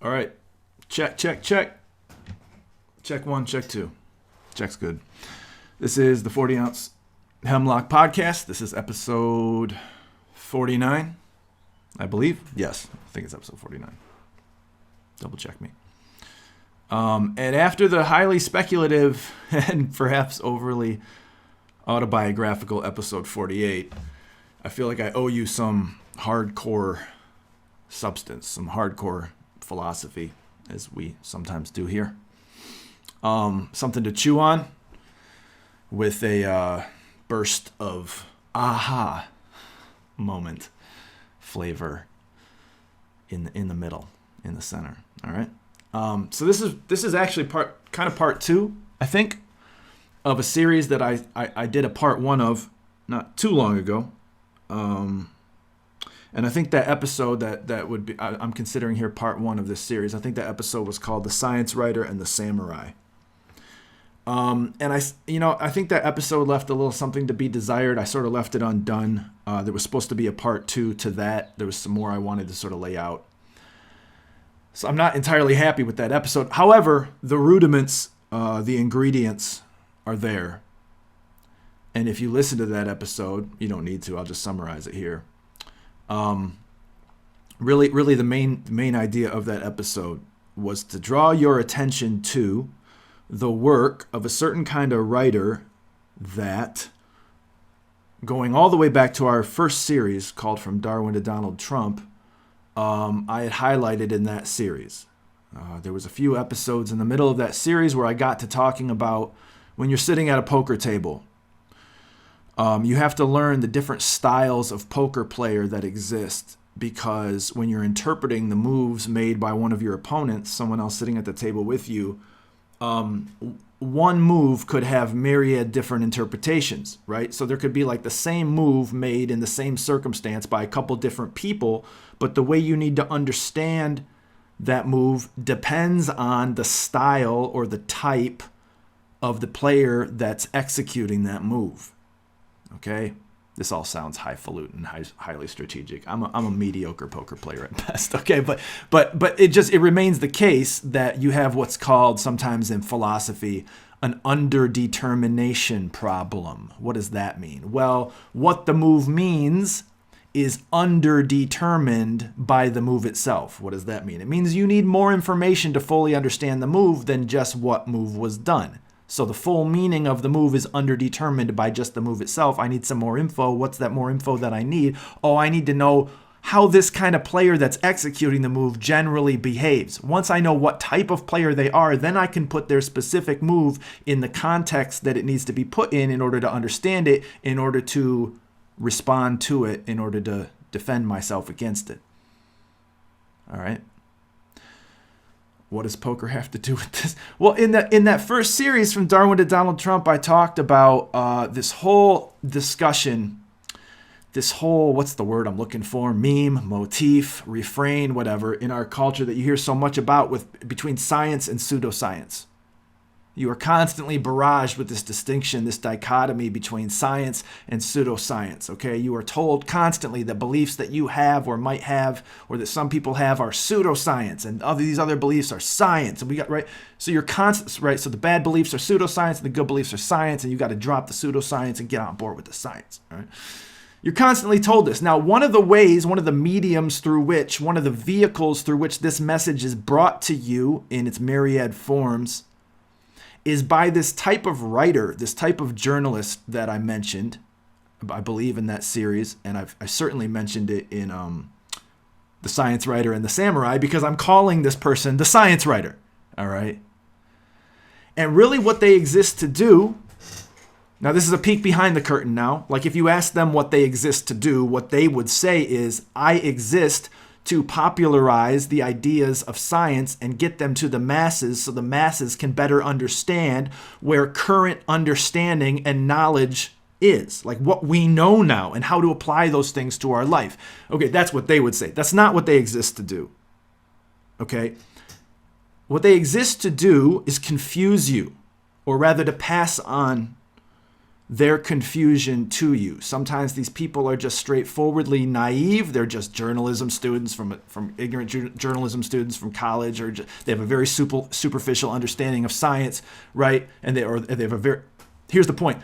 All right. Check, check, check. Check one, check two. Check's good. This is the 40-ounce Hemlock Podcast. This is episode 49, I believe. Yes, I think it's episode 49. Double check me. And after the highly speculative and perhaps overly autobiographical episode 48, I feel like I owe you some hardcore substance, some hardcore philosophy, as we sometimes do here. Something to chew on with a burst of aha moment flavor in the middle, in the center. All right. So this is actually part two, I think, of a series that I did a part one of not too long ago. And I think that episode that would be, I'm considering here part one of this series. I think that episode was called The Science Writer and the Samurai. And I think that episode left a little something to be desired. I sort of left it undone. There was supposed to be a part two to that. There was some more I wanted to sort of lay out. So I'm not entirely happy with that episode. However, the rudiments, the ingredients are there. And if you listen to that episode, you don't need to. I'll just summarize it here. Really, the main idea of that episode was to draw your attention to the work of a certain kind of writer that, going all the way back to our first series called From Darwin to Donald Trump, I had highlighted in that series. There was a few episodes in the middle of that series where I got to talking about when you're sitting at a poker table. You have to learn the different styles of poker player that exist, because when you're interpreting the moves made by one of your opponents, someone else sitting at the table with you, one move could have myriad different interpretations, right? So there could be like the same move made in the same circumstance by a couple different people, but the way you need to understand that move depends on the style or the type of the player that's executing that move. Okay? This all sounds highfalutin, highly strategic. I'm a mediocre poker player at best. Okay, but it remains the case that you have what's called sometimes in philosophy an underdetermination problem. What does that mean? Well, what the move means is underdetermined by the move itself. What does that mean? It means you need more information to fully understand the move than just what move was done. So the full meaning of the move is underdetermined by just the move itself. I need some more info. What's that more info that I need? Oh, I need to know how this kind of player that's executing the move generally behaves. Once I know what type of player they are, then I can put their specific move in the context that it needs to be put in order to understand it, in order to respond to it, in order to defend myself against it. All right. What does poker have to do with this? Well, in that first series From Darwin to Donald Trump, I talked about this whole discussion, this whole, what's the word I'm looking for? Meme, motif, refrain, whatever, in our culture that you hear so much about between science and pseudoscience. You are constantly barraged with this distinction, this dichotomy between science and pseudoscience, okay? You are told constantly that beliefs that you have or might have or that some people have are pseudoscience, and these other beliefs are science. And we got, right? So you're constant, right? So the bad beliefs are pseudoscience and the good beliefs are science, and you got to drop the pseudoscience and get on board with the science, all right? You're constantly told this. Now, one of the ways, one of the mediums through which, one of the vehicles through which this message is brought to you in its myriad forms is by this type of writer, this type of journalist that I mentioned, I believe in that series, and I certainly mentioned it in The Science Writer and the Samurai, because I'm calling this person the science writer, all right? And really what they exist to do, now this is a peek behind the curtain now, like if you ask them what they exist to do, what they would say is, I exist to popularize the ideas of science and get them to the masses so the masses can better understand where current understanding and knowledge is, like what we know now and how to apply those things to our life. Okay, that's what they would say. That's not what they exist to do. Okay? What they exist to do is confuse you, or rather to pass on their confusion to you. Sometimes these people are just straightforwardly naive. They're just journalism students from ignorant journalism students from college, or they have a very superficial understanding of science, right? And they have a very, here's the point.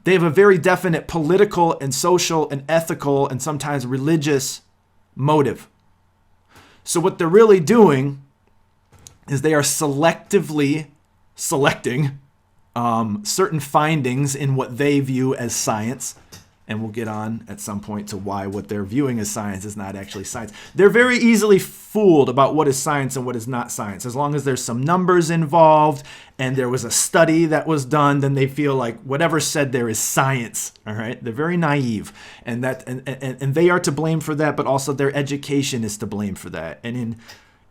They have a very definite political and social and ethical and sometimes religious motive. So what they're really doing is they are selectively selecting certain findings in what they view as science, and we'll get on at some point to why what they're viewing as science is not actually science. They're very easily fooled about what is science and what is not science. As long as there's some numbers involved and there was a study that was done, then they feel like whatever's said there is science. All right, they're very naive, and they are to blame for that, but also their education is to blame for that. And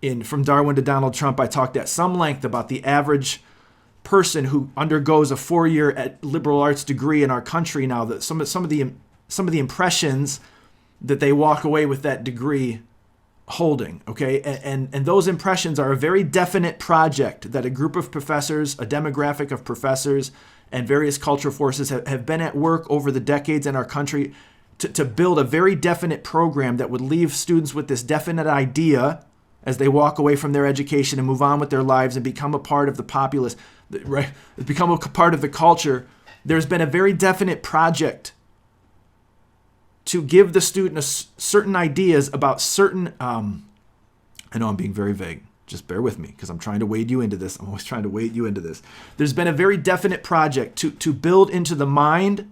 in From Darwin to Donald Trump, I talked at some length about the average person who undergoes a 4-year liberal arts degree in our country now, that some of the impressions that they walk away with that degree holding, okay? And those impressions are a very definite project that a group of professors, a demographic of professors, and various cultural forces have been at work over the decades in our country to build a very definite program that would leave students with this definite idea as they walk away from their education and move on with their lives and become a part of the populace, right? Become a part of the culture. There's been a very definite project to give the student certain ideas about certain, I know I'm being very vague. Just bear with me because I'm trying to wade you into this. I'm always trying to wade you into this. There's been a very definite project to build into the mind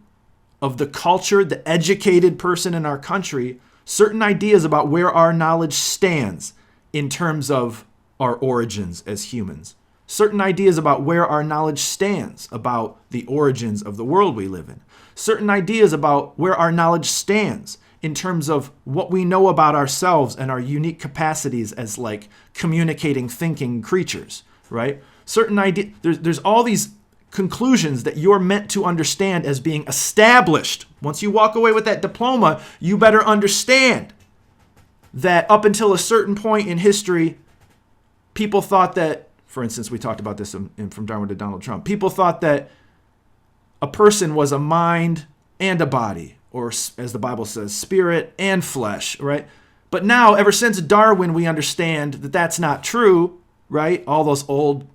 of the culture, the educated person in our country, certain ideas about where our knowledge stands in terms of our origins as humans. Certain ideas about where our knowledge stands about the origins of the world we live in. Certain ideas about where our knowledge stands in terms of what we know about ourselves and our unique capacities as like communicating, thinking creatures, right? Certain idea. There's all these conclusions that you're meant to understand as being established. Once you walk away with that diploma, you better understand that up until a certain point in history, people thought that, for instance, we talked about this From Darwin to Donald Trump, people thought that a person was a mind and a body, or as the Bible says, spirit and flesh, right? But now, ever since Darwin, we understand that that's not true, right? All those old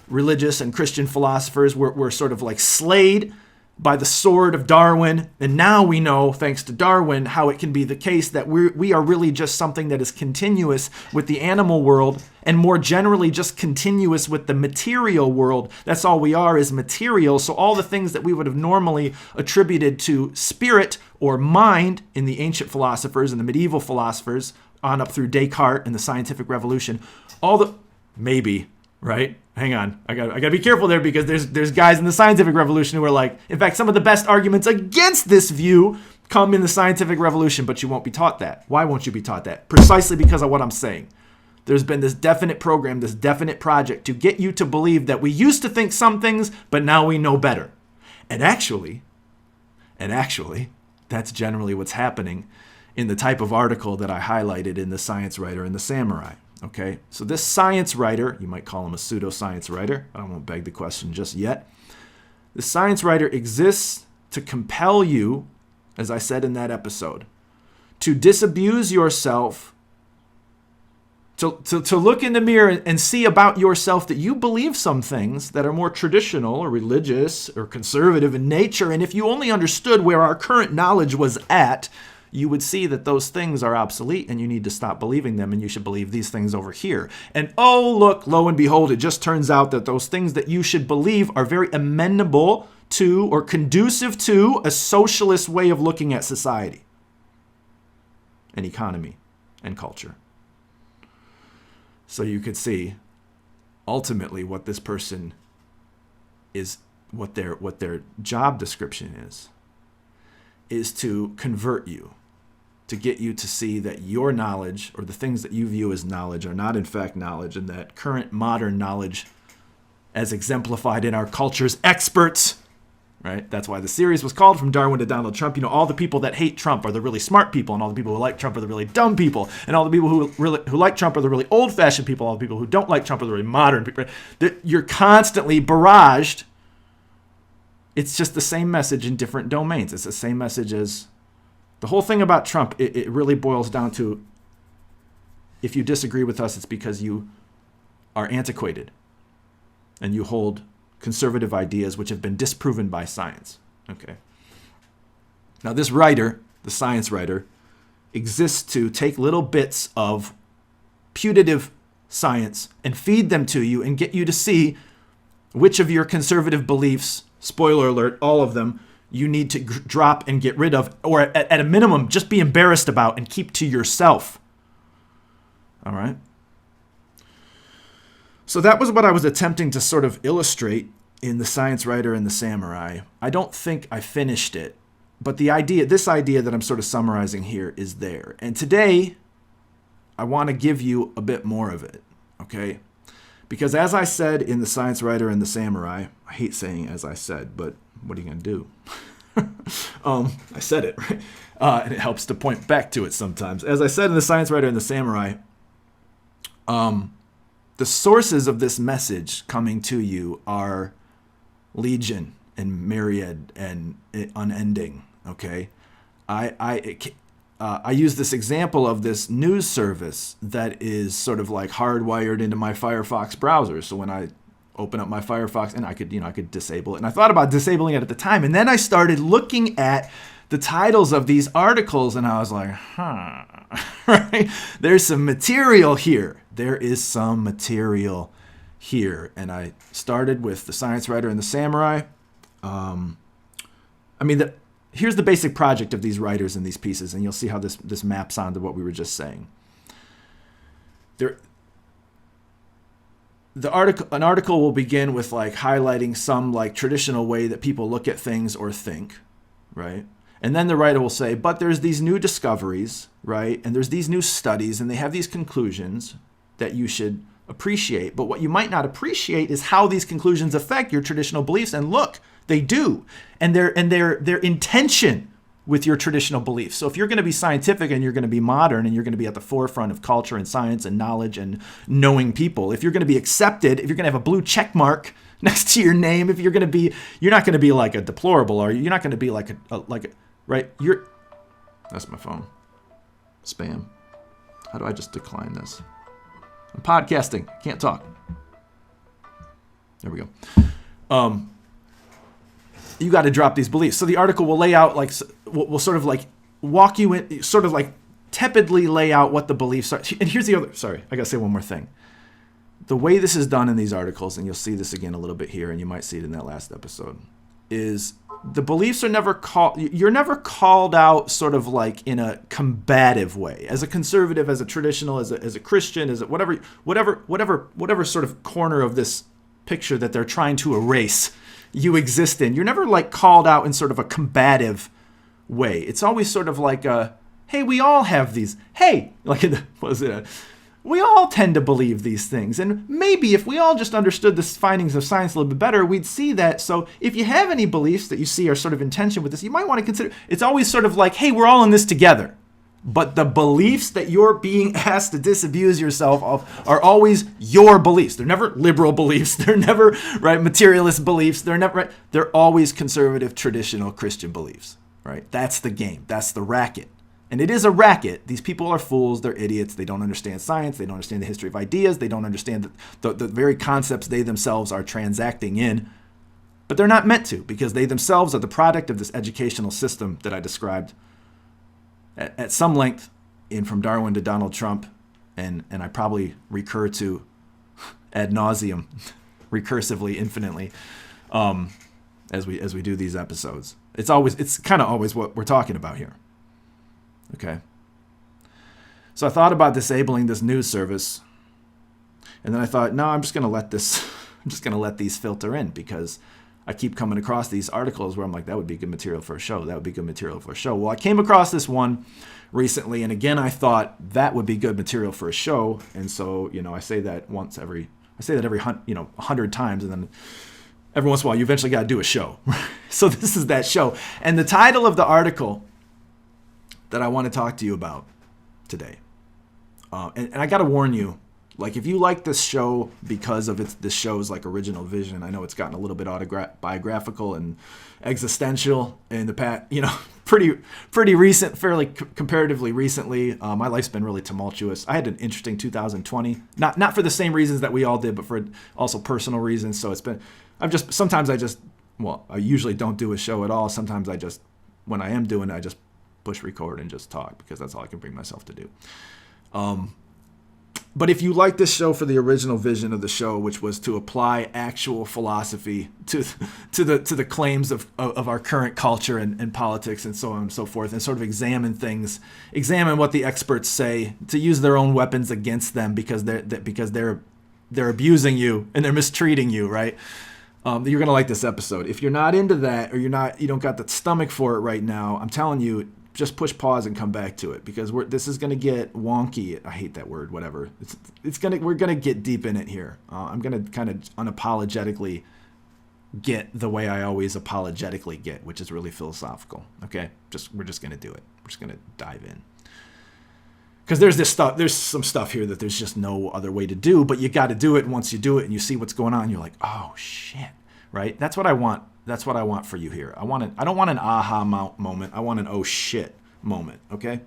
religious and Christian philosophers were sort of like slayed by the sword of Darwin. And now we know, thanks to Darwin, how it can be the case that we are really just something that is continuous with the animal world, and more generally just continuous with the material world. That's all we are, is material. So all the things that we would have normally attributed to spirit or mind in the ancient philosophers and the medieval philosophers on up through Descartes and the scientific revolution, maybe, right? Hang on, I gotta be careful there, because there's guys in the scientific revolution who are like, in fact, some of the best arguments against this view come in the scientific revolution, but you won't be taught that. Why won't you be taught that? Precisely because of what I'm saying. There's been this definite program, this definite project to get you to believe that we used to think some things, but now we know better. And actually, that's generally what's happening in the type of article that I highlighted in the Science Writer and the Samurai. Okay, so this science writer, you might call him a pseudoscience writer, I won't beg the question just yet. The science writer exists to compel you, as I said in that episode, to disabuse yourself, to look in the mirror and see about yourself that you believe some things that are more traditional or religious or conservative in nature. And if you only understood where our current knowledge was at, you would see that those things are obsolete and you need to stop believing them, and you should believe these things over here. And lo and behold, it just turns out that those things that you should believe are very amenable to or conducive to a socialist way of looking at society and economy and culture. So you could see ultimately what this person is, what their job description is to convert you, to get you to see that your knowledge, or the things that you view as knowledge, are not in fact knowledge, and that current modern knowledge, as exemplified in our culture's experts, right? That's why the series was called From Darwin to Donald Trump. You know, all the people that hate Trump are the really smart people, and all the people who like Trump are the really dumb people, and all the people who like Trump are the really old-fashioned people, all the people who don't like Trump are the really modern people. You're constantly barraged It's just the same message in different domains. It's the same message as the whole thing about Trump. It really boils down to, if you disagree with us, it's because you are antiquated and you hold conservative ideas which have been disproven by science. Okay. Now this writer, the science writer, exists to take little bits of putative science and feed them to you and get you to see which of your conservative beliefs, spoiler alert, all of them, you need to drop and get rid of, or at a minimum, just be embarrassed about and keep to yourself. All right? So that was what I was attempting to sort of illustrate in The Science Writer and the Samurai. I don't think I finished it, but this idea that I'm sort of summarizing here is there. And today, I want to give you a bit more of it, okay? Because as I said in The Science Writer and the Samurai, I hate saying as I said, but what are you going to do? I said it, right? And it helps to point back to it sometimes. As I said in The Science Writer and the Samurai, the sources of this message coming to you are legion and myriad and unending, okay? I use this example of this news service that is sort of like hardwired into my Firefox browser. So when I open up my Firefox, and I could disable it. And I thought about disabling it at the time. And then I started looking at the titles of these articles, and I was like, right? There's some material here. There is some material here. And I started with The Science Writer and the Samurai. Here's the basic project of these writers and these pieces, and you'll see how this maps onto what we were just saying. An article will begin with like highlighting some like traditional way that people look at things or think, right? And then the writer will say, but there's these new discoveries, right? And there's these new studies, and they have these conclusions that you should appreciate. But what you might not appreciate is how these conclusions affect your traditional beliefs. And look, they do. And they're in tension with your traditional beliefs. So if you're going to be scientific and you're going to be modern and you're going to be at the forefront of culture and science and knowledge and knowing people, if you're going to be accepted, if you're going to have a blue check mark next to your name, you're not going to be like a deplorable, or you're not going to be like a right? That's my phone. Spam. How do I just decline this? I'm podcasting. Can't talk. There we go. You got to drop these beliefs. So the article will lay out, like, will sort of like walk you in, sort of like tepidly lay out what the beliefs are. And here's the other, sorry, I got to say one more thing. The way this is done in these articles, and you'll see this again a little bit here, and you might see it in that last episode, is the beliefs are never you're never called out sort of like in a combative way. As a conservative, as a traditional, as a Christian, as a whatever sort of corner of this picture that they're trying to erase you exist in. You're never like called out in sort of a combative way. It's always sort of like hey, we all have these. Hey, like we all tend to believe these things. And maybe if we all just understood the findings of science a little bit better, we'd see that. So if you have any beliefs that you see are sort of in tension with this, you might want to consider, it's always sort of like, hey, we're all in this together. But the beliefs that you're being asked to disabuse yourself of are always your beliefs. They're never liberal beliefs. They're never, right, materialist beliefs. They're never, right? They're always conservative, traditional Christian beliefs, right? That's the game. That's the racket. And it is a racket. These people are fools. They're idiots. They don't understand science. They don't understand the history of ideas. They don't understand the very concepts they themselves are transacting in. But they're not meant to, because they themselves are the product of this educational system that I described at some length from Darwin to Donald Trump, and I probably recur to ad nauseum, recursively, infinitely, as we do these episodes. It's kind of always what we're talking about here. Okay. So I thought about disabling this news service, and then I thought, no, I'm just going to let these filter in, because I keep coming across these articles where I'm like, that would be good material for a show. That would be good material for a show. Well, I came across this one recently, and again, I thought that would be good material for a show. And so, I say that every 100 times, and then every once in a while, you eventually got to do a show. So this is that show. And the title of the article that I want to talk to you about today, and I got to warn you, Like, if you like this show because of this show's like original vision, I know it's gotten a little bit biographical and existential in the past, pretty recent, fairly comparatively recently. My life's been really tumultuous. I had an interesting 2020, not for the same reasons that we all did, but for also personal reasons. So I usually don't do a show at all. Sometimes when I am doing it, I just push record and just talk because that's all I can bring myself to do. But if you like this show for the original vision of the show, which was to apply actual philosophy to the claims of our current culture and politics and so on and so forth, and sort of examine what the experts say, to use their own weapons against them because they're abusing you and they're mistreating you, right? You're gonna like this episode. If you're not into that, or you don't got the stomach for it right now, I'm telling you, just push pause and come back to it, because this is gonna get wonky. I hate that word. Whatever. We're gonna get deep in it here. I'm gonna kind of unapologetically get the way I always apologetically get, which is really philosophical. Okay, we're just gonna do it. We're just gonna dive in. Because there's some stuff here that there's just no other way to do, but you got to do it. And once you do it and you see what's going on, you're like, oh shit, right? That's what I want. That's what I want for you here. I don't want an aha moment. I want an oh shit moment. Okay.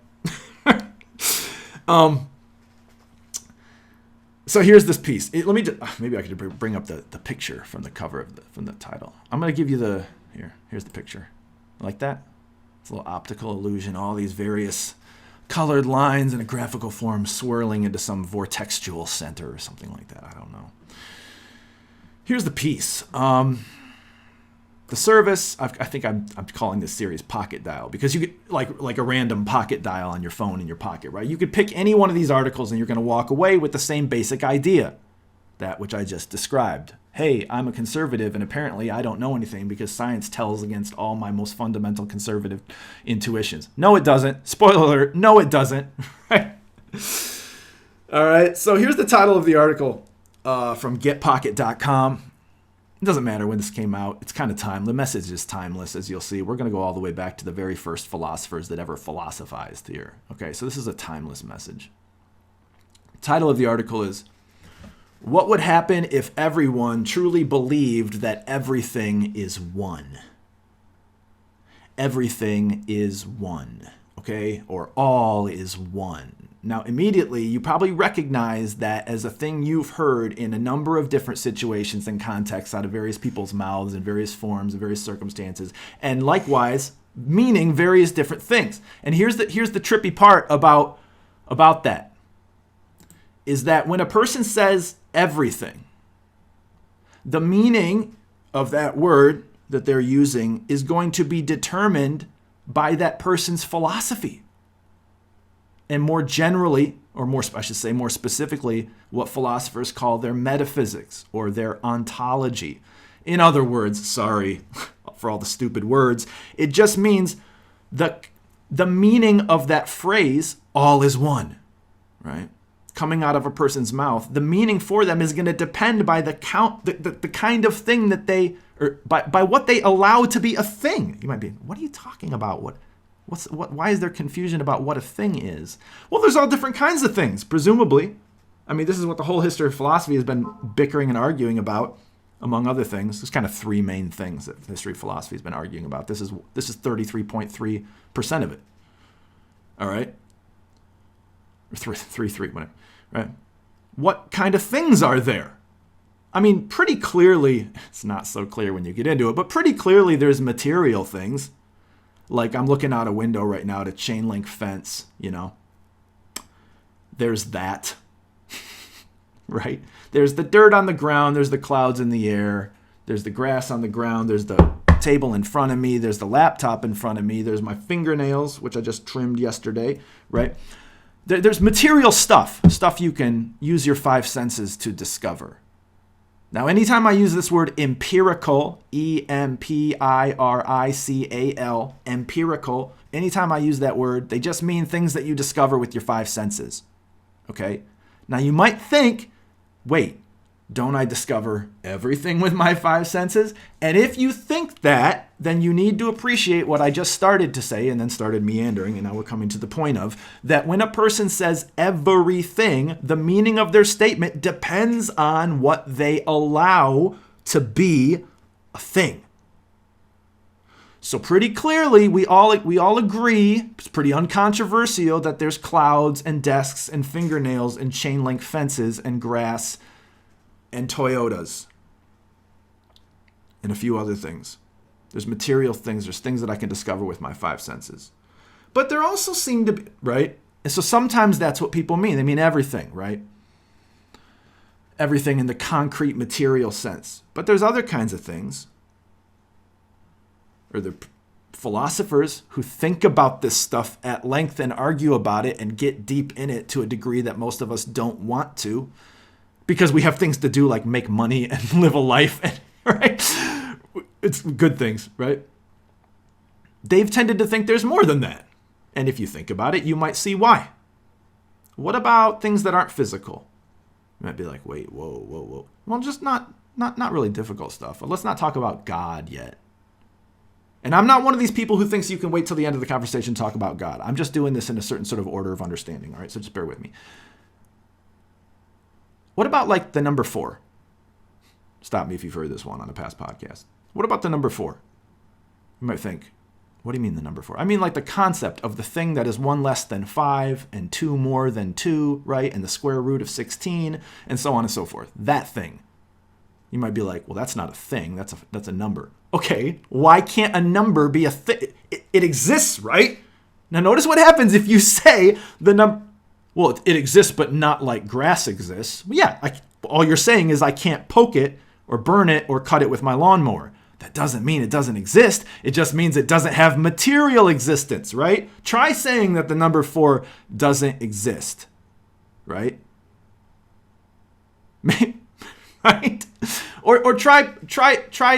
So here's this piece. Maybe I could bring up the picture from the cover from the title. I'm gonna give you here's the picture. Like that? It's a little optical illusion. All these various colored lines in a graphical form swirling into some vortexual center or something like that. I don't know. Here's the piece. The service, I think I'm calling this series Pocket Dial, because you get like a random pocket dial on your phone in your pocket, right? You could pick any one of these articles and you're going to walk away with the same basic idea, that which I just described. Hey, I'm a conservative and apparently I don't know anything because science tells against all my most fundamental conservative intuitions. No, it doesn't. Spoiler alert. No, it doesn't. Right? All right. So here's the title of the article from getpocket.com. It doesn't matter when this came out. It's kind of timeless. The message is timeless, as you'll see. We're going to go all the way back to the very first philosophers that ever philosophized here. Okay, so this is a timeless message. The title of the article is, "What would happen if everyone truly believed that everything is one?" Everything is one, okay? Or all is one. Now, immediately, you probably recognize that as a thing you've heard in a number of different situations and contexts out of various people's mouths in various forms and various circumstances, and likewise, meaning various different things. And here's the trippy part about that, is that when a person says everything, the meaning of that word that they're using is going to be determined by that person's philosophy. And more generally, or more specifically, what philosophers call their metaphysics or their ontology. In other words, sorry for all the stupid words, it just means the meaning of that phrase, all is one, right? Coming out of a person's mouth, the meaning for them is going to depend by the kind of thing that by what they allow to be a thing. You might be, what are you talking about? Why is there confusion about what a thing is? Well, there's all different kinds of things, presumably. I mean, this is what the whole history of philosophy has been bickering and arguing about, among other things. There's kind of three main things that the history of philosophy has been arguing about. This is 33.3% of it. All right? Or 3.3, whatever. Right? What kind of things are there? I mean, pretty clearly, it's not so clear when you get into it, but pretty clearly there's material things. Like, I'm looking out a window right now at a chain link fence, There's that, right? There's the dirt on the ground. There's the clouds in the air. There's the grass on the ground. There's the table in front of me. There's the laptop in front of me. There's my fingernails, which I just trimmed yesterday, right? There's material stuff you can use your five senses to discover. Now, anytime I use this word empirical, empirical, empirical, anytime I use that word, they just mean things that you discover with your five senses. Okay? Now, you might think, wait, Don't I discover everything with my five senses? And if you think that, then you need to appreciate what I just started to say and then started meandering, and now we're coming to the point of that when a person says everything, the meaning of their statement depends on what they allow to be a thing. So pretty clearly, we all agree, it's pretty uncontroversial, that there's clouds and desks and fingernails and chain link fences and grass and Toyotas and a few other things. There's material things. There's things that I can discover with my five senses. But there also seem to be, right? And so sometimes that's what people mean. They mean everything, right? Everything in the concrete material sense. But there's other kinds of things. Or the philosophers who think about this stuff at length and argue about it and get deep in it to a degree that most of us don't want to, because we have things to do like make money and live a life, and, right? It's good things, right? They've tended to think there's more than that. And if you think about it, you might see why. What about things that aren't physical? You might be like, wait, whoa. Well, just not really difficult stuff. Let's not talk about God yet. And I'm not one of these people who thinks you can wait till the end of the conversation to talk about God. I'm just doing this in a certain sort of order of understanding, all right? So just bear with me. What about like the number 4? Stop me if you've heard this one on a past podcast. What about the number 4? You might think, what do you mean the number 4? I mean like the concept of the thing that is 1 less than 5 and 2 more than 2, right? And the square root of 16 and so on and so forth. That thing. You might be like, well, that's not a thing. That's a number. Okay, why can't a number be a thing? It exists, right? Now notice what happens if you say the number. Well, it exists, but not like grass exists. Well, yeah, all you're saying is I can't poke it or burn it or cut it with my lawnmower. That doesn't mean it doesn't exist. It just means it doesn't have material existence, right? Try saying that the number 4 doesn't exist, right? Right? Or try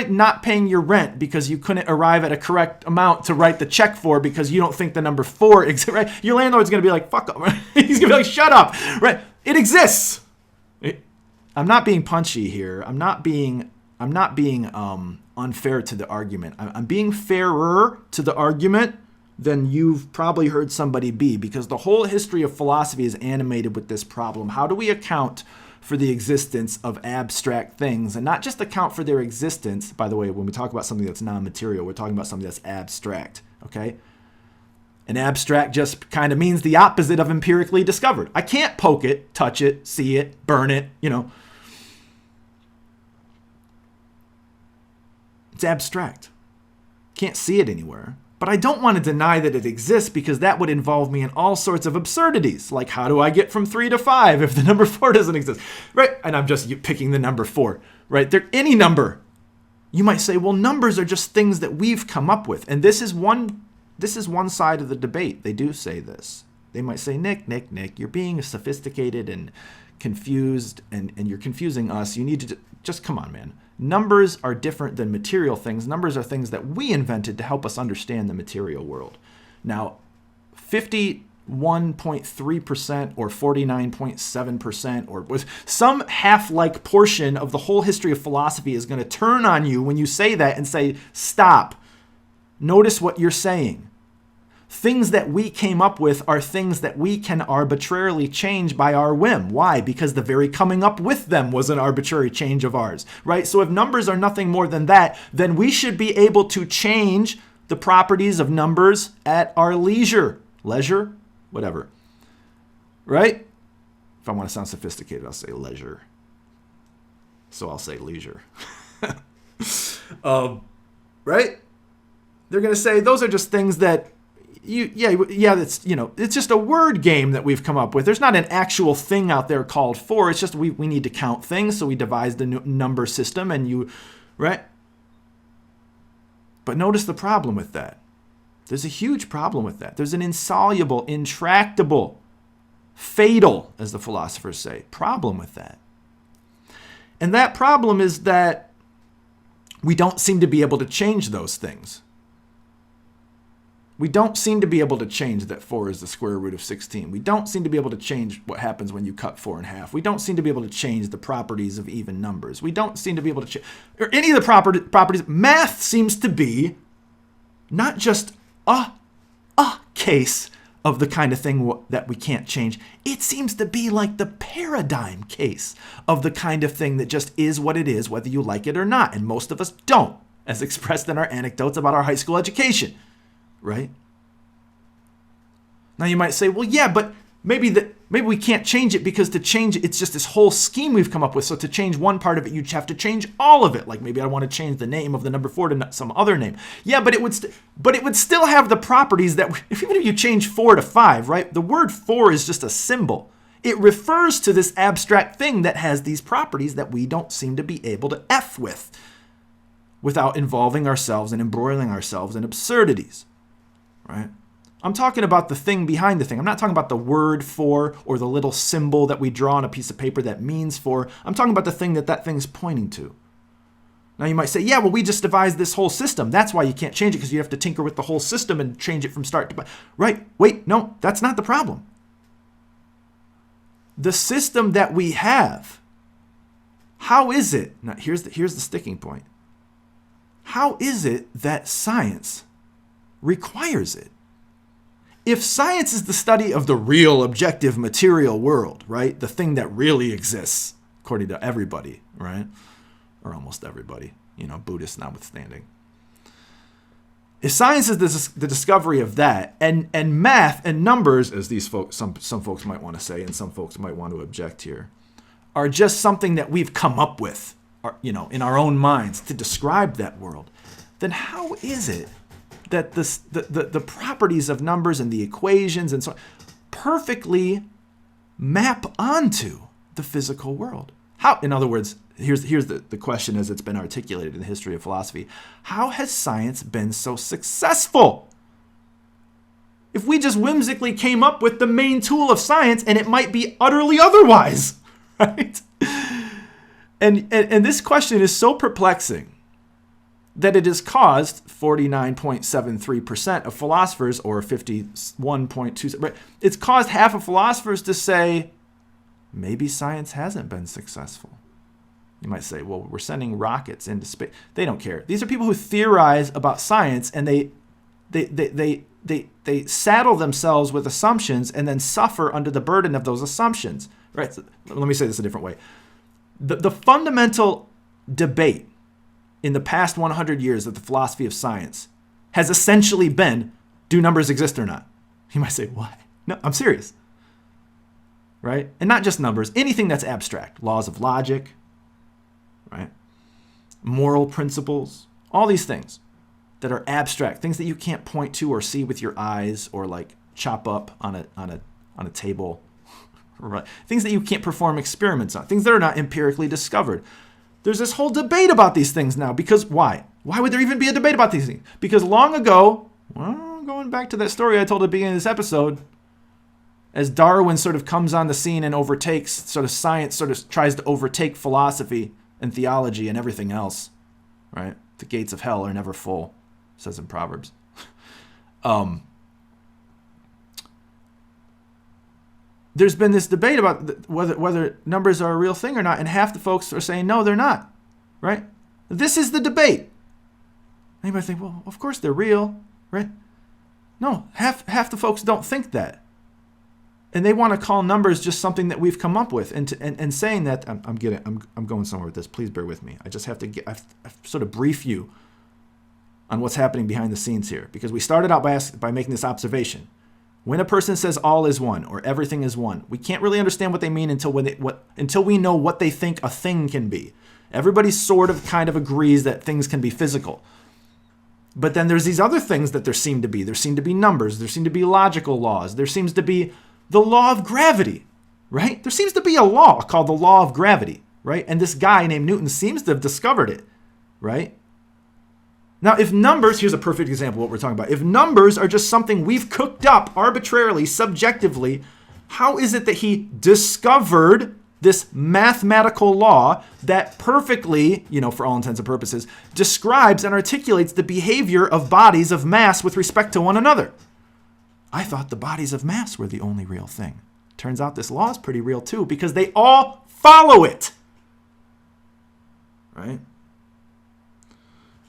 not paying your rent because you couldn't arrive at a correct amount to write the check for because you don't think the number 4 exists, right? Your landlord's going to be like, fuck up. He's going to be like, shut up, right? It exists. I'm not being punchy here. I'm not being unfair to the argument. I'm being fairer to the argument than you've probably heard somebody be, because the whole history of philosophy is animated with this problem. How do we account for the existence of abstract things, and not just account for their existence? By the way, when we talk about something that's non-material, we're talking about something that's abstract, okay? And abstract just kind of means the opposite of empirically discovered. I can't poke it, touch it, see it, burn it, It's abstract. Can't see it anywhere. But I don't want to deny that it exists, because that would involve me in all sorts of absurdities. Like, how do I get from 3 to 5 if the number 4 doesn't exist? Right? And I'm just picking the number 4, right? They're any number. You might say, well, numbers are just things that we've come up with. And this is one side of the debate. They do say this. They might say, Nick, you're being sophisticated and confused, and you're confusing us. You need to just come on, man. Numbers are different than material things. Numbers are things that we invented to help us understand the material world. Now, 51.3% or 49.7% or some half-like portion of the whole history of philosophy is going to turn on you when you say that and say, stop. Notice what you're saying. Things that we came up with are things that we can arbitrarily change by our whim. Why? Because the very coming up with them was an arbitrary change of ours, right? So if numbers are nothing more than that, then we should be able to change the properties of numbers at our leisure. Leisure? Whatever. Right? If I want to sound sophisticated, I'll say leisure. So I'll say leisure. Right? They're going to say those are just things that it's just a word game that we've come up with. There's not an actual thing out there called 4. It's just we need to count things, so we devised a number system, and right? But notice the problem with that. There's a huge problem with that. There's an insoluble, intractable, fatal, as the philosophers say, problem with that. And that problem is that we don't seem to be able to change those things. We don't seem to be able to change that 4 is the square root of 16. We don't seem to be able to change what happens when you cut 4 in half. We don't seem to be able to change the properties of even numbers. We don't seem to be able to change or any of the properties. Math seems to be not just a case of the kind of thing that we can't change. It seems to be like the paradigm case of the kind of thing that just is what it is, whether you like it or not. And most of us don't, as expressed in our anecdotes about our high school education. Right? Now you might say, well, yeah, but maybe we can't change it because to change it, it's just this whole scheme we've come up with. So to change one part of it, you have to change all of it. Like maybe I want to change the name of the number 4 to some other name. Yeah, but it would still have the properties that even if you change 4 to 5, right? The word 4 is just a symbol. It refers to this abstract thing that has these properties that we don't seem to be able to F with without involving ourselves and embroiling ourselves in absurdities. Right? I'm talking about the thing behind the thing. I'm not talking about the word 4 or the little symbol that we draw on a piece of paper that means 4. I'm talking about the thing that thing's pointing to. Now you might say, yeah, well, we just devised this whole system. That's why you can't change it, because you have to tinker with the whole system and change it from start to back. Right? Wait, no, that's not the problem. The system that we have, how is it? Now here's the sticking point. How is it that science requires it? If science is the study of the real objective material world, right? The thing that really exists, according to everybody, right? Or almost everybody, Buddhists notwithstanding. If science is the discovery of that, and math and numbers, as these folks, some folks might want to say, and some folks might want to object here, are just something that we've come up with, in our own minds to describe that world, then how is it that the properties of numbers and the equations and so on perfectly map onto the physical world? How, in other words, here's the question as it's been articulated in the history of philosophy. How has science been so successful? If we just whimsically came up with the main tool of science and it might be utterly otherwise, right? And this question is so perplexing that it has caused 49.73% of philosophers, or 51.2%, right? It's caused half of philosophers to say, maybe science hasn't been successful. You might say, well, we're sending rockets into space. They don't care. These are people who theorize about science, and they saddle themselves with assumptions and then suffer under the burden of those assumptions. Right? So, let me say this a different way. The fundamental debate in the past 100 years of the philosophy of science has essentially been, do numbers exist or not? You might say, what? No, I'm serious. Right? And not just numbers, anything that's abstract. Laws of logic, right? Moral principles, all these things that are abstract, things that you can't point to or see with your eyes or like chop up on a table, right? Things that you can't perform experiments on, things that are not empirically discovered. There's this whole debate about these things now, because why? Why would there even be a debate about these things? Because long ago, well, going back to that story I told at the beginning of this episode, as Darwin sort of comes on the scene and overtakes, sort of science sort of tries to overtake philosophy and theology and everything else, right? The gates of hell are never full, says in Proverbs. There's been this debate about whether numbers are a real thing or not, and half the folks are saying, no, they're not, right? This is the debate. Anybody think, well, of course they're real, right? No, half the folks don't think that. And they want to call numbers just something that we've come up with. And saying that, I'm going somewhere with this. Please bear with me. I just have to I've sort of brief you on what's happening behind the scenes here. Because we started out by making this observation. When a person says all is one or everything is one, we can't really understand what they mean until we know what they think a thing can be. Everybody sort of kind of agrees that things can be physical. But then there's these other things that there seem to be. There seem to be numbers. There seem to be logical laws. There seems to be the law of gravity, right? There seems to be a law called the law of gravity, right? And this guy named Newton seems to have discovered it, right? Now, if numbers, here's a perfect example of what we're talking about. If numbers are just something we've cooked up arbitrarily, subjectively, how is it that he discovered this mathematical law that perfectly, for all intents and purposes, describes and articulates the behavior of bodies of mass with respect to one another. I thought the bodies of mass were the only real thing. Turns out this law is pretty real too, because they all follow it. Right?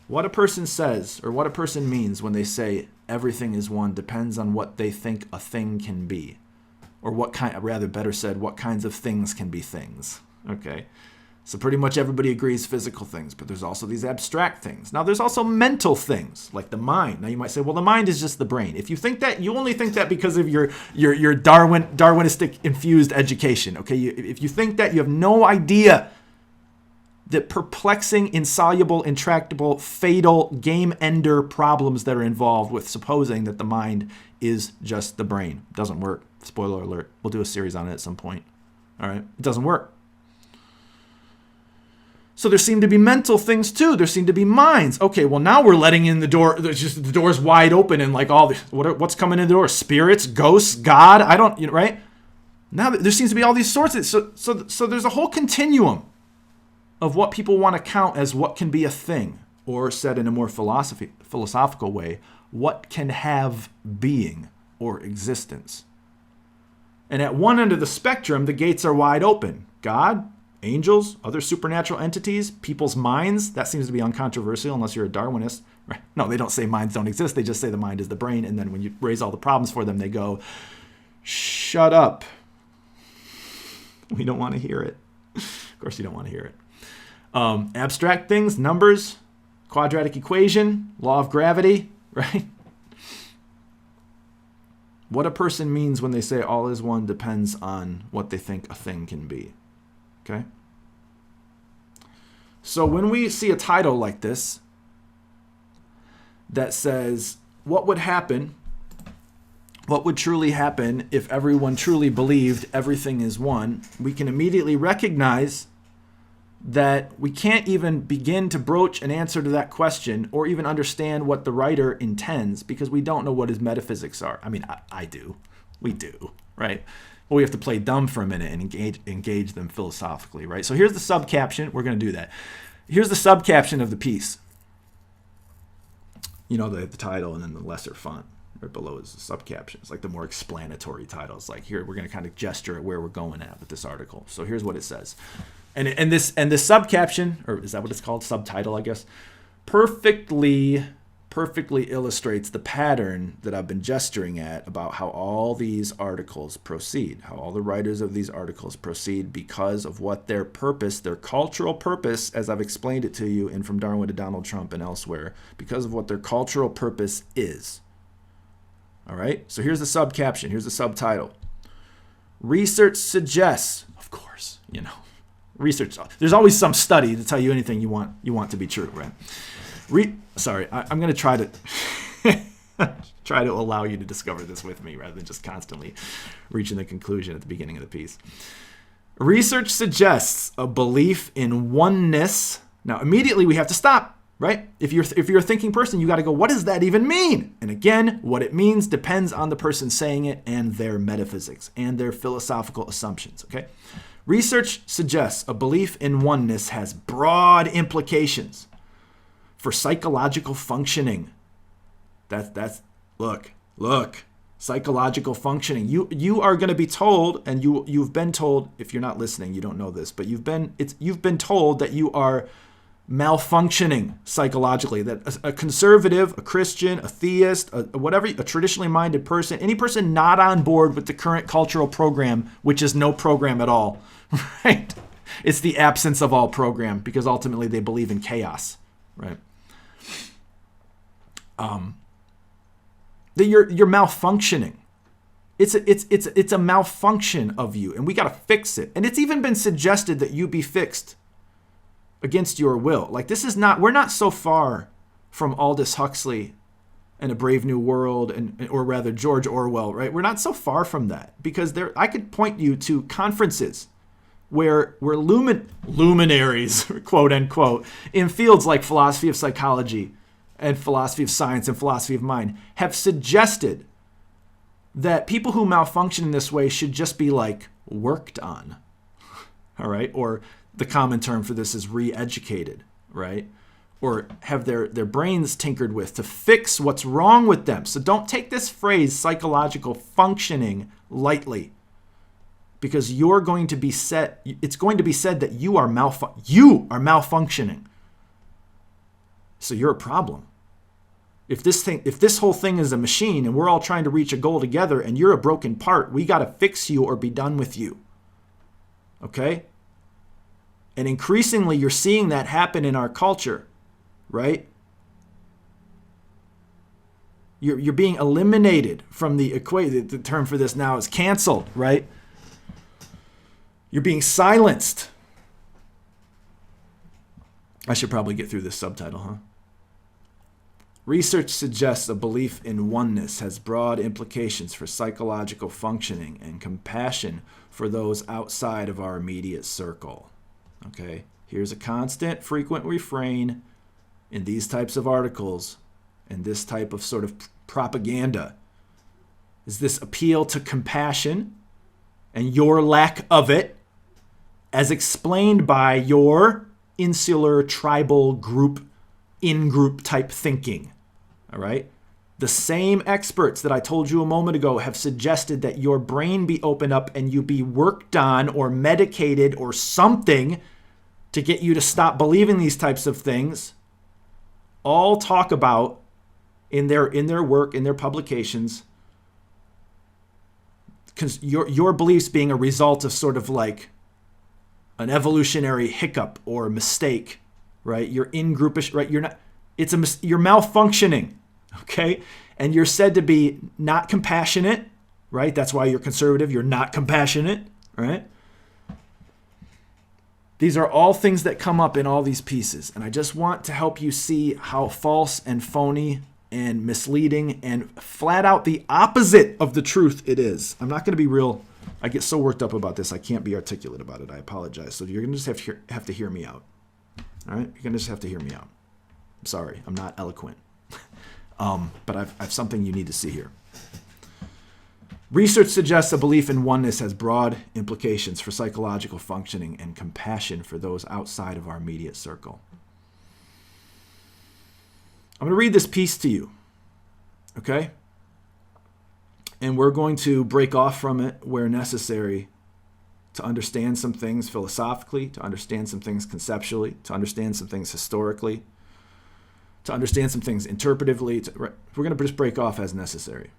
What a person says, or what a person means when they say everything is one, depends on what they think a thing can be. Or what kinds of things can be things. Okay? So pretty much everybody agrees physical things, but there's also these abstract things. Now there's also mental things, like the mind. Now you might say, well, the mind is just the brain. If you think that, you only think that because of your Darwinistic infused education. Okay? If you think that, you have no idea the perplexing, insoluble, intractable, fatal, game-ender problems that are involved with supposing that the mind is just the brain. It doesn't work. Spoiler alert. We'll do a series on it at some point. All right? It doesn't work. So there seem to be mental things too. There seem to be minds. Okay, well now we're letting in the door. There's just the door's wide open and like all the what's coming in the door? Spirits, ghosts, God. I don't, right? Now there seems to be all these sorts of so there's a whole continuum of what people want to count as what can be a thing, or said in a more philosophical way, what can have being or existence. And at one end of the spectrum, the gates are wide open. God, angels, other supernatural entities, people's minds. That seems to be uncontroversial unless you're a Darwinist. Right? No, they don't say minds don't exist. They just say the mind is the brain. And then when you raise all the problems for them, they go, shut up. We don't want to hear it. Of course you don't want to hear it. Abstract things, numbers, quadratic equation, law of gravity, right? What a person means when they say all is one depends on what they think a thing can be. Okay? So when we see a title like this that says, what would truly happen if everyone truly believed everything is one, we can immediately recognize that we can't even begin to broach an answer to that question or even understand what the writer intends because we don't know what his metaphysics are. I mean, I do. We do, right? But we have to play dumb for a minute and engage them philosophically, right? So here's the subcaption. We're going to do that. Here's the subcaption of the piece. The title and then the lesser font right below is the subcaption. It's like the more explanatory title. It's like, here, we're going to kind of gesture at where we're going at with this article. So here's what it says. And this subcaption, or is that what it's called? Subtitle, I guess, perfectly illustrates the pattern that I've been gesturing at about how all these articles proceed, how all the writers of these articles proceed because of what their purpose, their cultural purpose, as I've explained it to you in From Darwin to Donald Trump and elsewhere, because of what their cultural purpose is. All right? So here's the subcaption. Here's the subtitle. Research suggests, of course, research. There's always some study to tell you anything you want to be true, right? I'm going to try to allow you to discover this with me rather than just constantly reaching the conclusion at the beginning of the piece. Research suggests a belief in oneness. Now, immediately we have to stop, right? If you're a thinking person, you got to go, what does that even mean? And again, what it means depends on the person saying it and their metaphysics and their philosophical assumptions, okay? Research suggests a belief in oneness has broad implications for psychological functioning. Look, psychological functioning. You are going to be told, and you've been told, if you're not listening, you don't know this, but you've been told that you are malfunctioning psychologically, that a conservative, a Christian, a theist, a traditionally minded person, any person not on board with the current cultural program, which is no program at all, right? It's the absence of all program because ultimately they believe in chaos, right? That you're malfunctioning. It's a malfunction of you, and we got to fix it. And it's even been suggested that you be fixed against your will. Like we're not so far from Aldous Huxley and A Brave New World or rather George Orwell, right? We're not so far from that because I could point you to conferences where luminaries, quote unquote, in fields like philosophy of psychology and philosophy of science and philosophy of mind have suggested that people who malfunction in this way should just be like worked on. all right? Or the common term for this is re-educated, right? Or have their brains tinkered with to fix what's wrong with them. So don't take this phrase psychological functioning lightly, because it's going to be said that you are malfunctioning. So you're a problem. If this whole thing is a machine and we're all trying to reach a goal together and you're a broken part, we got to fix you or be done with you. Okay? And increasingly you're seeing that happen in our culture, right? You're being eliminated from the equation. The term for this now is canceled, right? You're being silenced. I should probably get through this subtitle, huh? Research suggests a belief in oneness has broad implications for psychological functioning and compassion for those outside of our immediate circle. Okay, here's a constant, frequent refrain in these types of articles and this type of sort of propaganda. Is this appeal to compassion and your lack of it, as explained by your insular, tribal group, in-group type thinking, all right? The same experts that I told you a moment ago have suggested that your brain be opened up and you be worked on or medicated or something to get you to stop believing these types of things, all talk about in their work, in their publications, your beliefs being a result of sort of like an evolutionary hiccup or mistake, right? You're in groupish, right? You're malfunctioning, okay? And you're said to be not compassionate, right? That's why you're conservative. You're not compassionate, right? These are all things that come up in all these pieces. And I just want to help you see how false and phony and misleading and flat out the opposite of the truth it is. I'm not going to be real. I get so worked up about this, I can't be articulate about it. I apologize. So you're going to just have to hear me out. All right? You're going to just have to hear me out. I'm sorry. I'm not eloquent. But I've something you need to see here. Research suggests a belief in oneness has broad implications for psychological functioning and compassion for those outside of our immediate circle. I'm going to read this piece to you, okay? And we're going to break off from it where necessary to understand some things philosophically, to understand some things conceptually, to understand some things historically, to understand some things interpretively. We're going to just break off as necessary.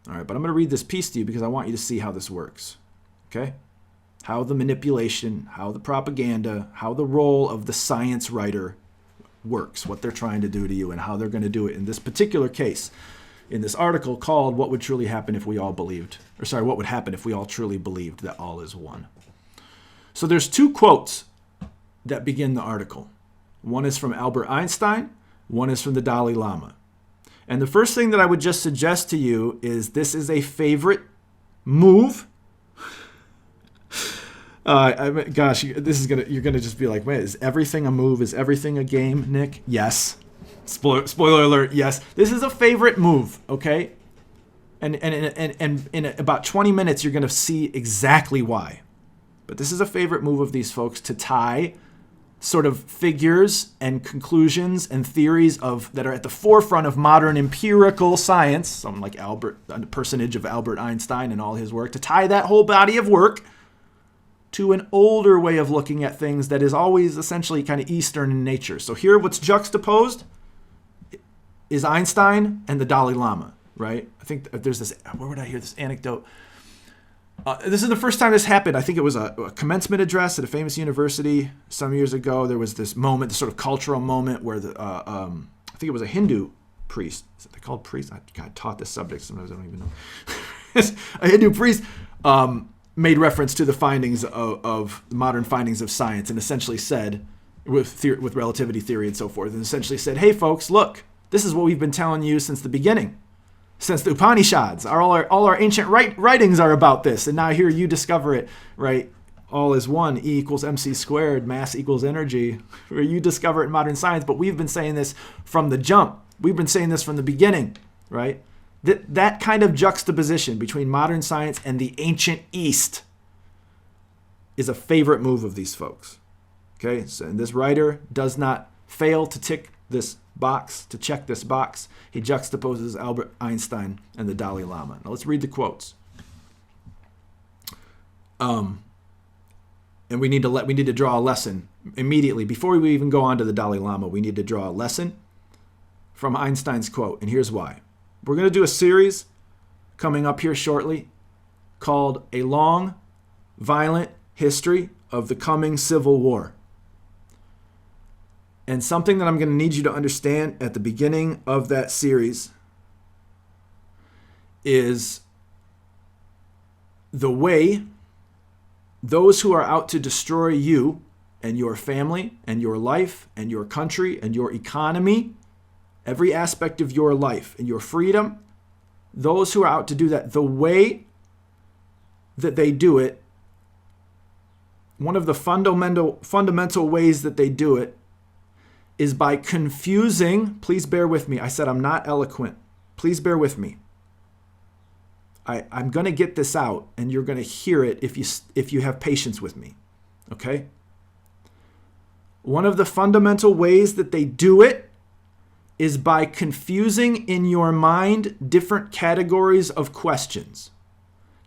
All right, but I'm going to read this piece to you because I want you to see how this works, okay? How the manipulation, how the propaganda, how the role of the science writer works, what they're trying to do to you, and how they're going to do it in this particular case, in this article called What Would Truly Happen If We All Believed, what would happen if we all truly believed that all is one? So there's two quotes that begin the article. One is from Albert Einstein, one is from the Dalai Lama. And the first thing that I would just suggest to you is this is a favorite move. You're gonna just be like, wait, is everything a move? Is everything a game, Nick? Yes. Spoiler alert, yes. This is a favorite move, okay? And in about 20 minutes, you're gonna see exactly why. But this is a favorite move of these folks to tie sort of figures and conclusions and theories that are at the forefront of modern empirical science, someone like the personage of Albert Einstein and all his work, to tie that whole body of work to an older way of looking at things that is always essentially kind of Eastern in nature. So here what's juxtaposed is Einstein and the Dalai Lama, right? I think there's this, where would I hear this anecdote? This is the first time this happened. I think it was a commencement address at a famous university some years ago. There was this moment, this sort of cultural moment where I think it was a Hindu priest. Is they called priest? I taught this subject. Sometimes I don't even know. A Hindu priest made reference to the findings of modern findings of science and essentially said, with relativity theory and so forth, and essentially said, hey folks, look, this is what we've been telling you since the beginning. Since the Upanishads, all our ancient writings are about this, and now here you discover it, right? All is one, E equals mc squared, mass equals energy, where you discover it in modern science, but we've been saying this from the jump. We've been saying this from the beginning, right? That kind of juxtaposition between modern science and the ancient East is a favorite move of these folks. Okay, so and this writer does not fail to tick this box, to check this box. He juxtaposes Albert Einstein and the Dalai Lama. Now let's read the quotes. And we need to draw a lesson immediately. Before we even go on to the Dalai Lama, we need to draw a lesson from Einstein's quote. And here's why. We're going to do a series coming up here shortly called A Long, Violent History of the Coming Civil War. And something that I'm going to need you to understand at the beginning of that series is the way those who are out to destroy you and your family and your life and your country and your economy, every aspect of your life and your freedom, those who are out to do that, the way that they do it, one of the fundamental ways that they do it is by confusing, please bear with me. I said I'm not eloquent. Please bear with me. I'm going to get this out, and you're going to hear it if you have patience with me, okay? One of the fundamental ways that they do it is by confusing in your mind different categories of questions.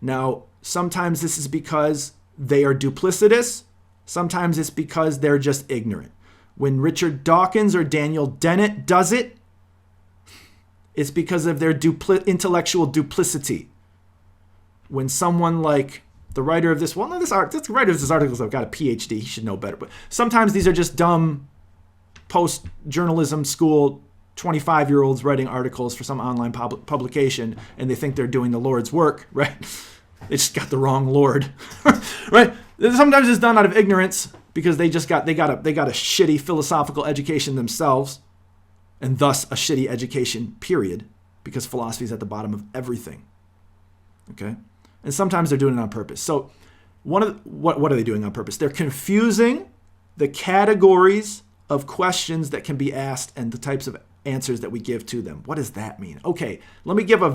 Now, sometimes this is because they are duplicitous. Sometimes it's because they're just ignorant. When Richard Dawkins or Daniel Dennett does it, it's because of their intellectual duplicity. When someone like the writer of this, the writer of this article has got a PhD, he should know better. But sometimes these are just dumb post-journalism school 25-year-olds writing articles for some online publication, and they think they're doing the Lord's work, right? They just got the wrong Lord, right? Sometimes it's done out of ignorance because they got a shitty philosophical education themselves, and thus a shitty education, period, because philosophy is at the bottom of everything. Okay? And sometimes they're doing it on purpose. So what are they doing on purpose? They're confusing the categories of questions that can be asked and the types of answers that we give to them. What does that mean? Okay, let me give a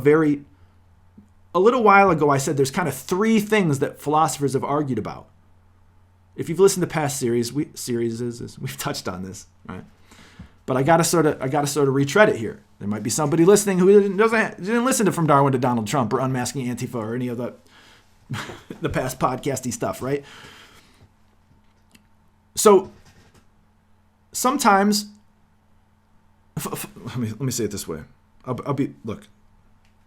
little while ago I said there's kind of three things that philosophers have argued about. If you've listened to past series, we've touched on this, right? But I gotta sort of retread it here. There might be somebody listening who didn't listen to From Darwin to Donald Trump or Unmasking Antifa or any of the past podcasty stuff, right? So sometimes, let me say it this way. Look,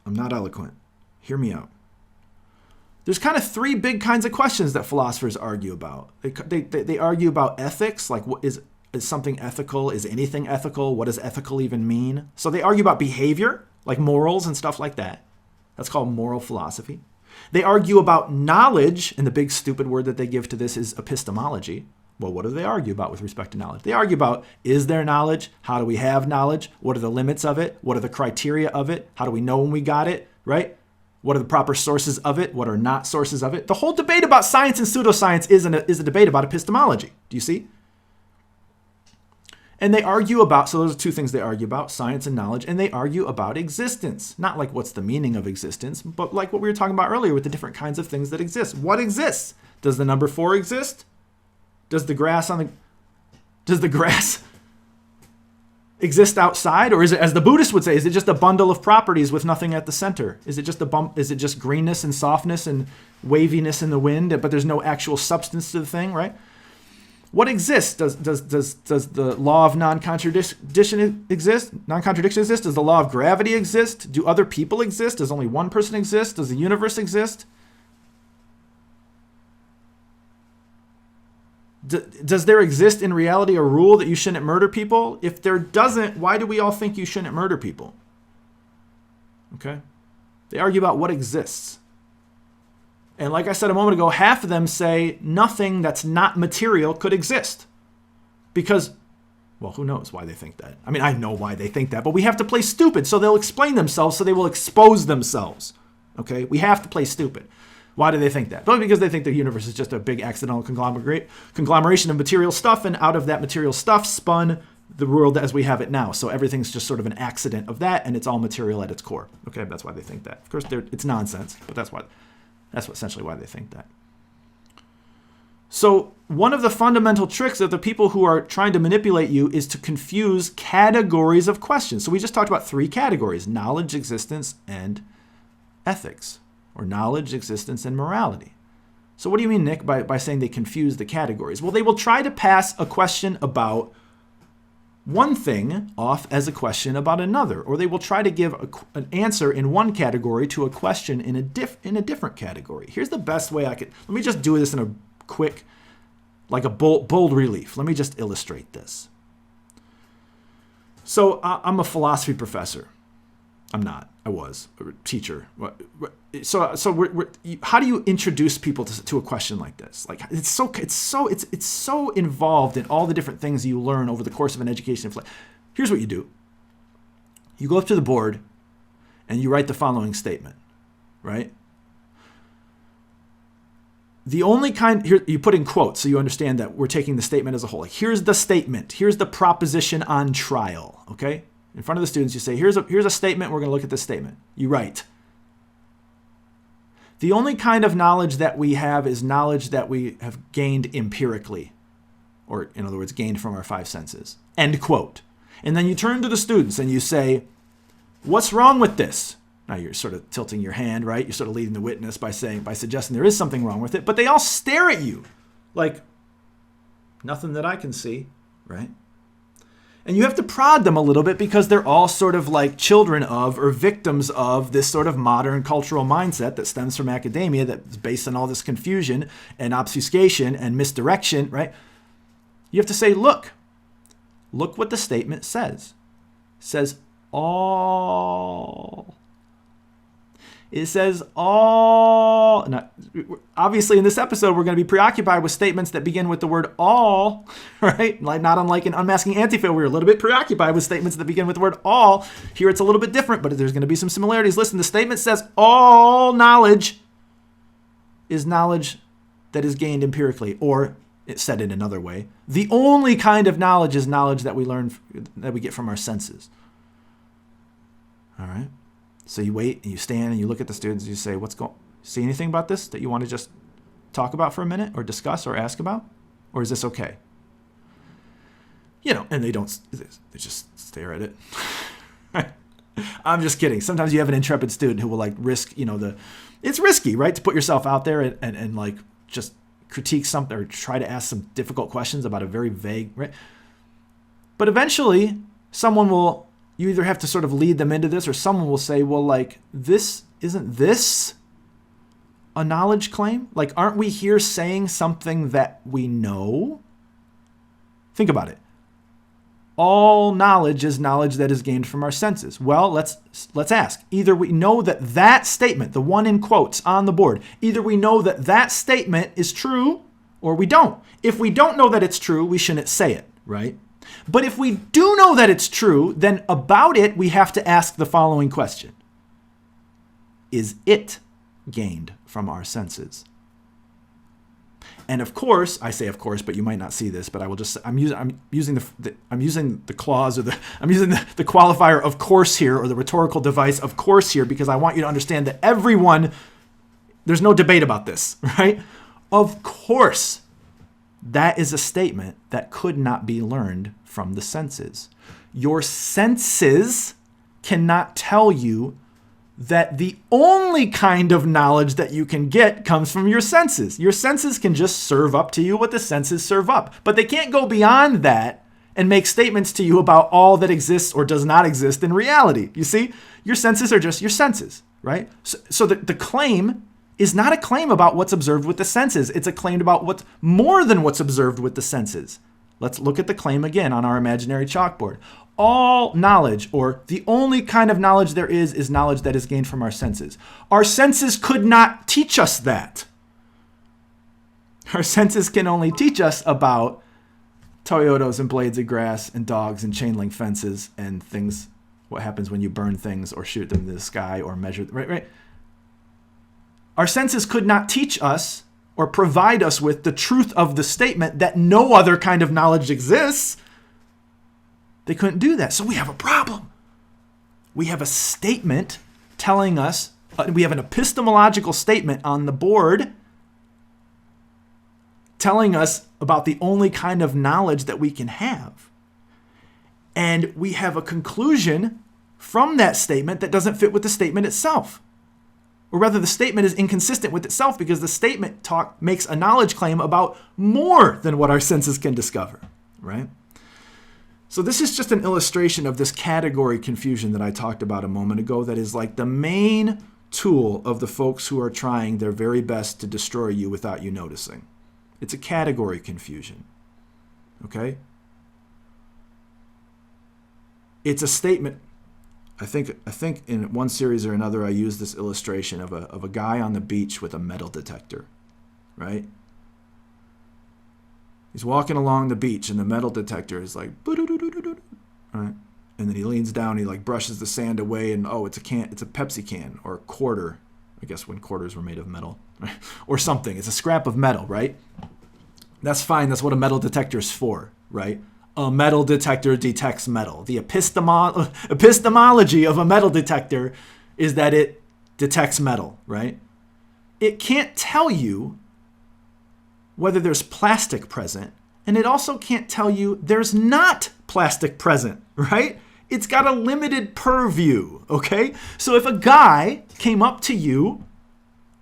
I'm not eloquent. Hear me out. There's kind of three big kinds of questions that philosophers argue about. They argue about ethics, like what is something ethical? Is anything ethical? What does ethical even mean? So they argue about behavior, like morals and stuff like that. That's called moral philosophy. They argue about knowledge, and the big stupid word that they give to this is epistemology. Well, what do they argue about with respect to knowledge? They argue about, is there knowledge? How do we have knowledge? What are the limits of it? What are the criteria of it? How do we know when we got it, right? What are the proper sources of it? What are not sources of it? The whole debate about science and pseudoscience is a debate about epistemology. Do you see? And they argue about, so those are two things they argue about, science and knowledge, and they argue about existence. Not like what's the meaning of existence, but like what we were talking about earlier with the different kinds of things that exist. What exists? Does the number 4 exist? Does the grass exist outside? Or is it, as the Buddhists would say, is it just a bundle of properties with nothing at the center? Is it just greenness and softness and waviness in the wind, but there's no actual substance to the thing, right? What exists? Does the law of non-contradiction exist? Non-contradiction exist? Does the law of gravity exist? Do other people exist? Does only one person exist? Does the universe exist? Does there exist in reality a rule that you shouldn't murder people? If there doesn't, why do we all think you shouldn't murder people? Okay? They argue about what exists. And like I said a moment ago, half of them say nothing that's not material could exist. Because, well, who knows why they think that? I mean, I know why they think that, but we have to play stupid, so they'll explain themselves, so they will expose themselves. Okay? We have to play stupid. Why do they think that? Well, because they think the universe is just a big accidental conglomeration of material stuff, and out of that material stuff spun the world as we have it now. So everything's just sort of an accident of that, and it's all material at its core. Okay? That's why they think that. Of course, it's nonsense, but that's essentially why they think that. So one of the fundamental tricks of the people who are trying to manipulate you is to confuse categories of questions. So we just talked about 3 categories: knowledge, existence, and ethics, or knowledge, existence, and morality. So what do you mean, Nick, by saying they confuse the categories? Well, they will try to pass a question about one thing off as a question about another, or they will try to give an answer in one category to a question in a different category. Here's the best way let me just do this in a quick, like a bold relief. Let me just illustrate this. So I'm a philosophy professor. I'm not. I was a teacher. So how do you introduce people to a question like this? Like it's so involved in all the different things you learn over the course of an education. Here's what you do. You go up to the board and you write the following statement, right? The only kind, here you put in quotes so you understand that we're taking the statement as a whole. Like, here's the statement. Here's the proposition on trial, okay? In front of the students, you say, here's a statement. We're going to look at this statement. You write. The only kind of knowledge that we have is knowledge that we have gained empirically, or in other words, gained from our 5 senses. End quote. And then you turn to the students and you say, what's wrong with this? Now you're sort of tilting your hand, right? You're sort of leading the witness by suggesting there is something wrong with it, but they all stare at you like, nothing that I can see, right? And you have to prod them a little bit because they're all sort of like children of or victims of this sort of modern cultural mindset that stems from academia that's based on all this confusion and obfuscation and misdirection, right? You have to say, look what the statement says. It says all. It says all. Now, obviously, in this episode, we're going to be preoccupied with statements that begin with the word all, right? Like, not unlike in Unmasking Antifa, we're a little bit preoccupied with statements that begin with the word all. Here, it's a little bit different, but there's going to be some similarities. Listen, the statement says all knowledge is knowledge that is gained empirically, or it's said in another way, the only kind of knowledge is knowledge that we learn, that we get from our senses. All right? So you wait and you stand and you look at the students and you say, see anything about this that you want to just talk about for a minute or discuss or ask about? Or is this okay? And they just stare at it. I'm just kidding. Sometimes you have an intrepid student who will like risk, it's risky, right? To put yourself out there and like just critique something or try to ask some difficult questions about a very vague, right? But eventually you either have to sort of lead them into this, or someone will say, well, like, isn't this a knowledge claim? Like, aren't we here saying something that we know? Think about it. All knowledge is knowledge that is gained from our senses. Well, let's ask. Either we know that statement, the one in quotes on the board, either we know that statement is true or we don't. If we don't know that it's true, we shouldn't say it, right? But if we do know that it's true, then about it, we have to ask the following question. Is it gained from our senses? And of course, I say of course, but you might not see this, but I will just, I'm using the clause, or I'm using the qualifier of course here, or the rhetorical device of course here, because I want you to understand that there's no debate about this, right? Of course, that is a statement that could not be learned from the senses. Your senses cannot tell you that the only kind of knowledge that you can get comes from your senses. Your senses can just serve up to you what the senses serve up, but they can't go beyond that and make statements to you about all that exists or does not exist in reality. You see, your senses are just your senses, right? So the claim is not a claim about what's observed with the senses. It's a claim about what's more than what's observed with the senses. Let's look at the claim again on our imaginary chalkboard. All knowledge, or the only kind of knowledge there is knowledge that is gained from our senses. Our senses could not teach us that. Our senses can only teach us about Toyotas and blades of grass and dogs and chain link fences and things, what happens when you burn things or shoot them in the sky or measure, right? Our senses could not teach us or provide us with the truth of the statement that no other kind of knowledge exists. They couldn't do that. So we have a problem. We have a statement telling us, we have an epistemological statement on the board telling us about the only kind of knowledge that we can have. And we have a conclusion from that statement that doesn't fit with the statement itself. Or rather, the statement is inconsistent with itself because the statement makes a knowledge claim about more than what our senses can discover, right? So this is just an illustration of this category confusion that I talked about a moment ago that is like the main tool of the folks who are trying their very best to destroy you without you noticing. It's a category confusion, okay? It's a statement. I think in one series or another I used this illustration of a guy on the beach with a metal detector, right? He's walking along the beach and the metal detector is like, right? And then he leans down, he like brushes the sand away, and it's a Pepsi can or a quarter, I guess when quarters were made of metal, right? Or something. It's a scrap of metal, right? That's fine. That's what a metal detector is for, right? A metal detector detects metal. The epistemology of a metal detector is that it detects metal, right? It can't tell you whether there's plastic present, and it also can't tell you there's not plastic present, right? It's got a limited purview, okay? So if a guy came up to you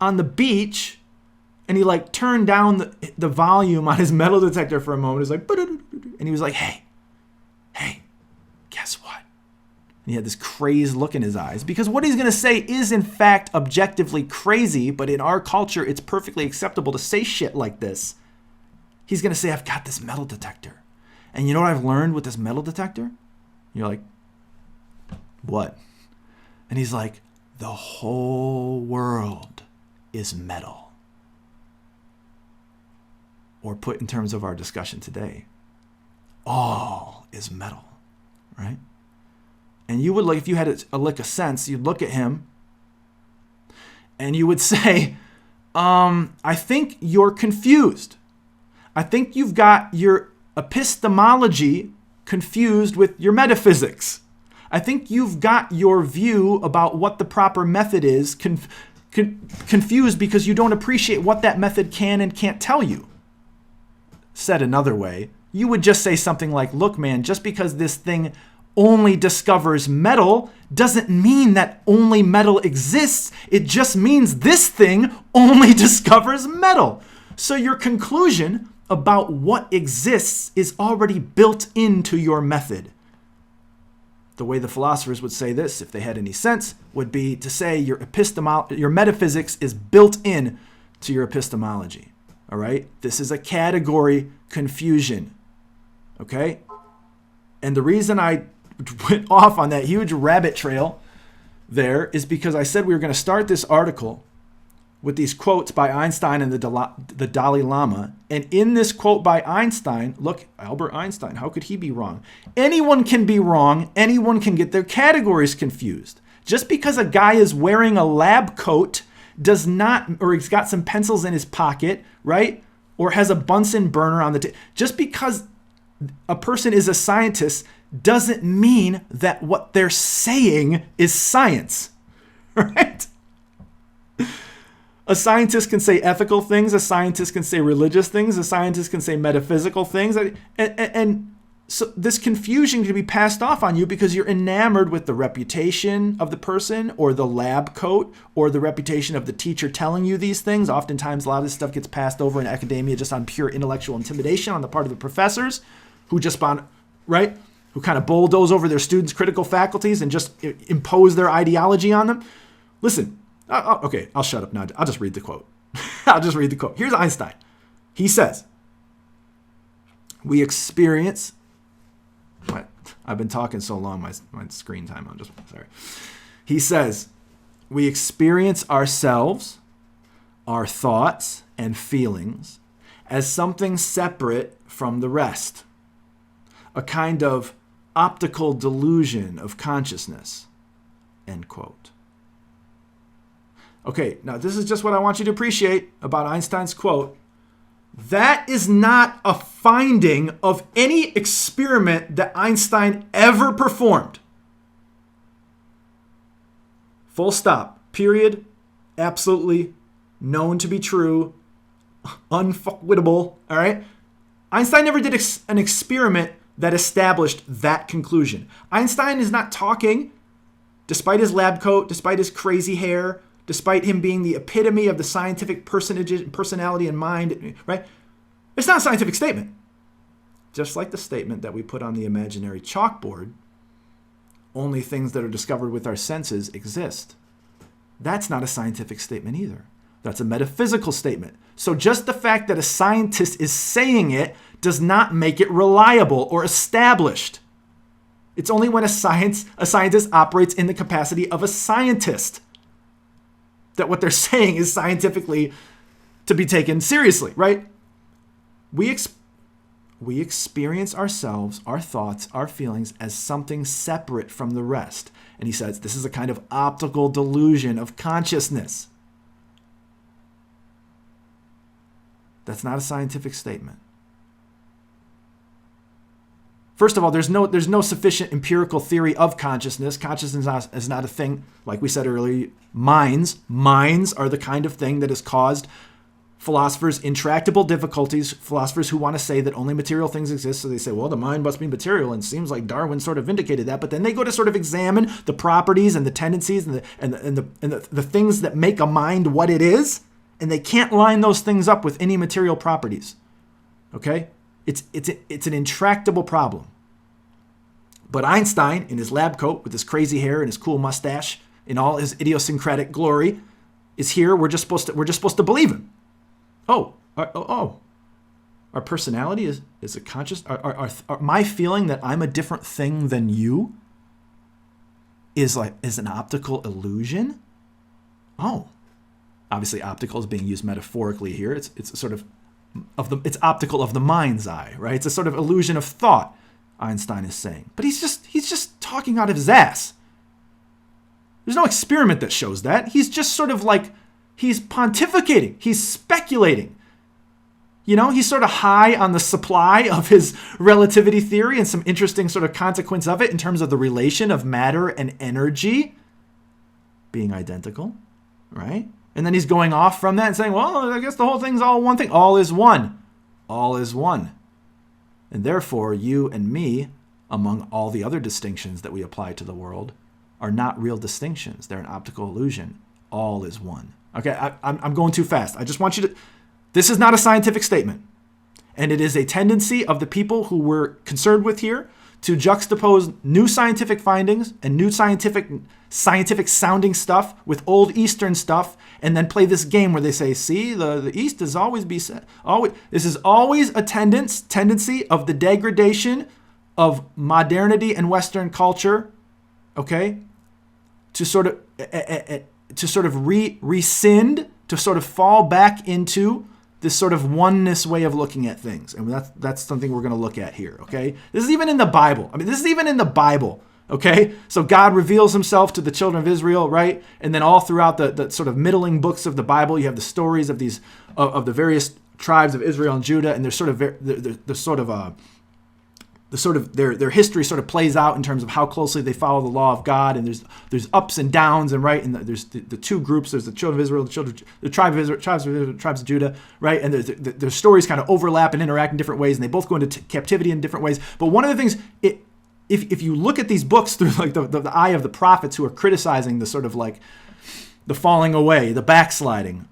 on the beach and he like turned down the volume on his metal detector for a moment, he's like, and he was like, hey, guess what? And he had this crazed look in his eyes because what he's going to say is in fact objectively crazy, but in our culture, it's perfectly acceptable to say shit like this. He's going to say, I've got this metal detector. And you know what I've learned with this metal detector? You're like, what? And he's like, the whole world is metal. Or put in terms of our discussion today, all is metal, right? And you would, like, if you had a lick of sense, you'd look at him and you would say, I think you're confused. I think you've got your epistemology confused with your metaphysics. I think you've got your view about what the proper method is confused because you don't appreciate what that method can and can't tell you. Said another way, you would just say something like, look, man, just because this thing only discovers metal doesn't mean that only metal exists. It just means this thing only discovers metal. So your conclusion about what exists is already built into your method. The way the philosophers would say this, if they had any sense, would be to say your metaphysics is built in to your epistemology. All right? This is a category confusion. Okay? And the reason I went off on that huge rabbit trail there is because I said we were going to start this article with these quotes by Einstein and the Dalai Lama. And in this quote by Einstein, look, Albert Einstein, how could he be wrong? Anyone can be wrong. Anyone can get their categories confused. Just because a guy is wearing a lab coat does not, or he's got some pencils in his pocket, right? Or has a Bunsen burner on the just because a person is a scientist doesn't mean that what they're saying is science, right? A scientist can say ethical things, a scientist can say religious things, a scientist can say metaphysical things, and so this confusion can be passed off on you because you're enamored with the reputation of the person or the lab coat or the reputation of the teacher telling you these things. Oftentimes, a lot of this stuff gets passed over in academia just on pure intellectual intimidation on the part of the professors who just right? Who kind of bulldoze over their students' critical faculties and just impose their ideology on them. Listen, okay, I'll shut up now. I'll just read the quote. Here's Einstein. He says, we experience... What? I've been talking so long, my screen time. Sorry. He says, we experience ourselves, our thoughts and feelings as something separate from the rest. A kind of optical delusion of consciousness. End quote. Okay, now this is just what I want you to appreciate about Einstein's quote. That is not a finding of any experiment that Einstein ever performed. Full stop. Period. Absolutely known to be true. unfuckwittable, all right? Einstein never did an experiment that established that conclusion. Einstein is not talking, despite his lab coat, despite his crazy hair, despite him being the epitome of the scientific personality and mind, right? It's not a scientific statement. Just like the statement that we put on the imaginary chalkboard, only things that are discovered with our senses exist. That's not a scientific statement either. That's a metaphysical statement. So just the fact that a scientist is saying it does not make it reliable or established. It's only when a scientist operates in the capacity of a scientist that what they're saying is scientifically to be taken seriously, right? We experience ourselves, our thoughts, our feelings as something separate from the rest. And he says this is a kind of optical delusion of consciousness. That's not a scientific statement. First of all, there's no sufficient empirical theory of consciousness. Consciousness is not a thing, like we said earlier. Minds are the kind of thing that has caused philosophers intractable difficulties, philosophers who want to say that only material things exist. So they say, well, the mind must be material, and it seems like Darwin sort of vindicated that. But then they go to sort of examine the properties and the tendencies and the things that make a mind what it is, and they can't line those things up with any material properties. Okay? It's an intractable problem. But Einstein, in his lab coat with his crazy hair and his cool mustache, in all his idiosyncratic glory, is here. We're just supposed to believe him. Our personality is a conscious. My feeling that I'm a different thing than you is an optical illusion. Oh, obviously, optical is being used metaphorically here. It's sort of it's optical of the mind's eye, right? It's a sort of illusion of thought. Einstein is saying, but he's just talking out of his ass. There's no experiment that shows that. He's just sort of like, he's pontificating. He's speculating. You know, he's sort of high on the supply of his relativity theory and some interesting sort of consequence of it in terms of the relation of matter and energy being identical, right? And then he's going off from that and saying, well, I guess the whole thing's all one thing. All is one. All is one. And therefore, you and me, among all the other distinctions that we apply to the world, are not real distinctions. They're an optical illusion. All is one. Okay, I'm going too fast. I just want you to... This is not a scientific statement. And it is a tendency of the people who we're concerned with here to juxtapose new scientific findings and new scientific sounding stuff with old Eastern stuff, and then play this game where they say, see, the East has always be always. This is always a tendency of the degradation of modernity and Western culture, okay, to sort of rescind, to sort of fall back into this sort of oneness way of looking at things. And that's something we're going to look at here, okay? This is even in the Bible. Okay? So God reveals himself to the children of Israel, right? And then all throughout the sort of middling books of the Bible, you have the stories of these of the various tribes of Israel and Judah, and their history sort of plays out in terms of how closely they follow the law of God, and there's ups and downs, and right, and there's the two groups. There's the children of Israel, the tribe of Israel, tribes of Judah, right, and their stories kind of overlap and interact in different ways, and they both go into captivity in different ways. But one of the things, if you look at these books through like the eye of the prophets who are criticizing the sort of like the falling away, the backsliding,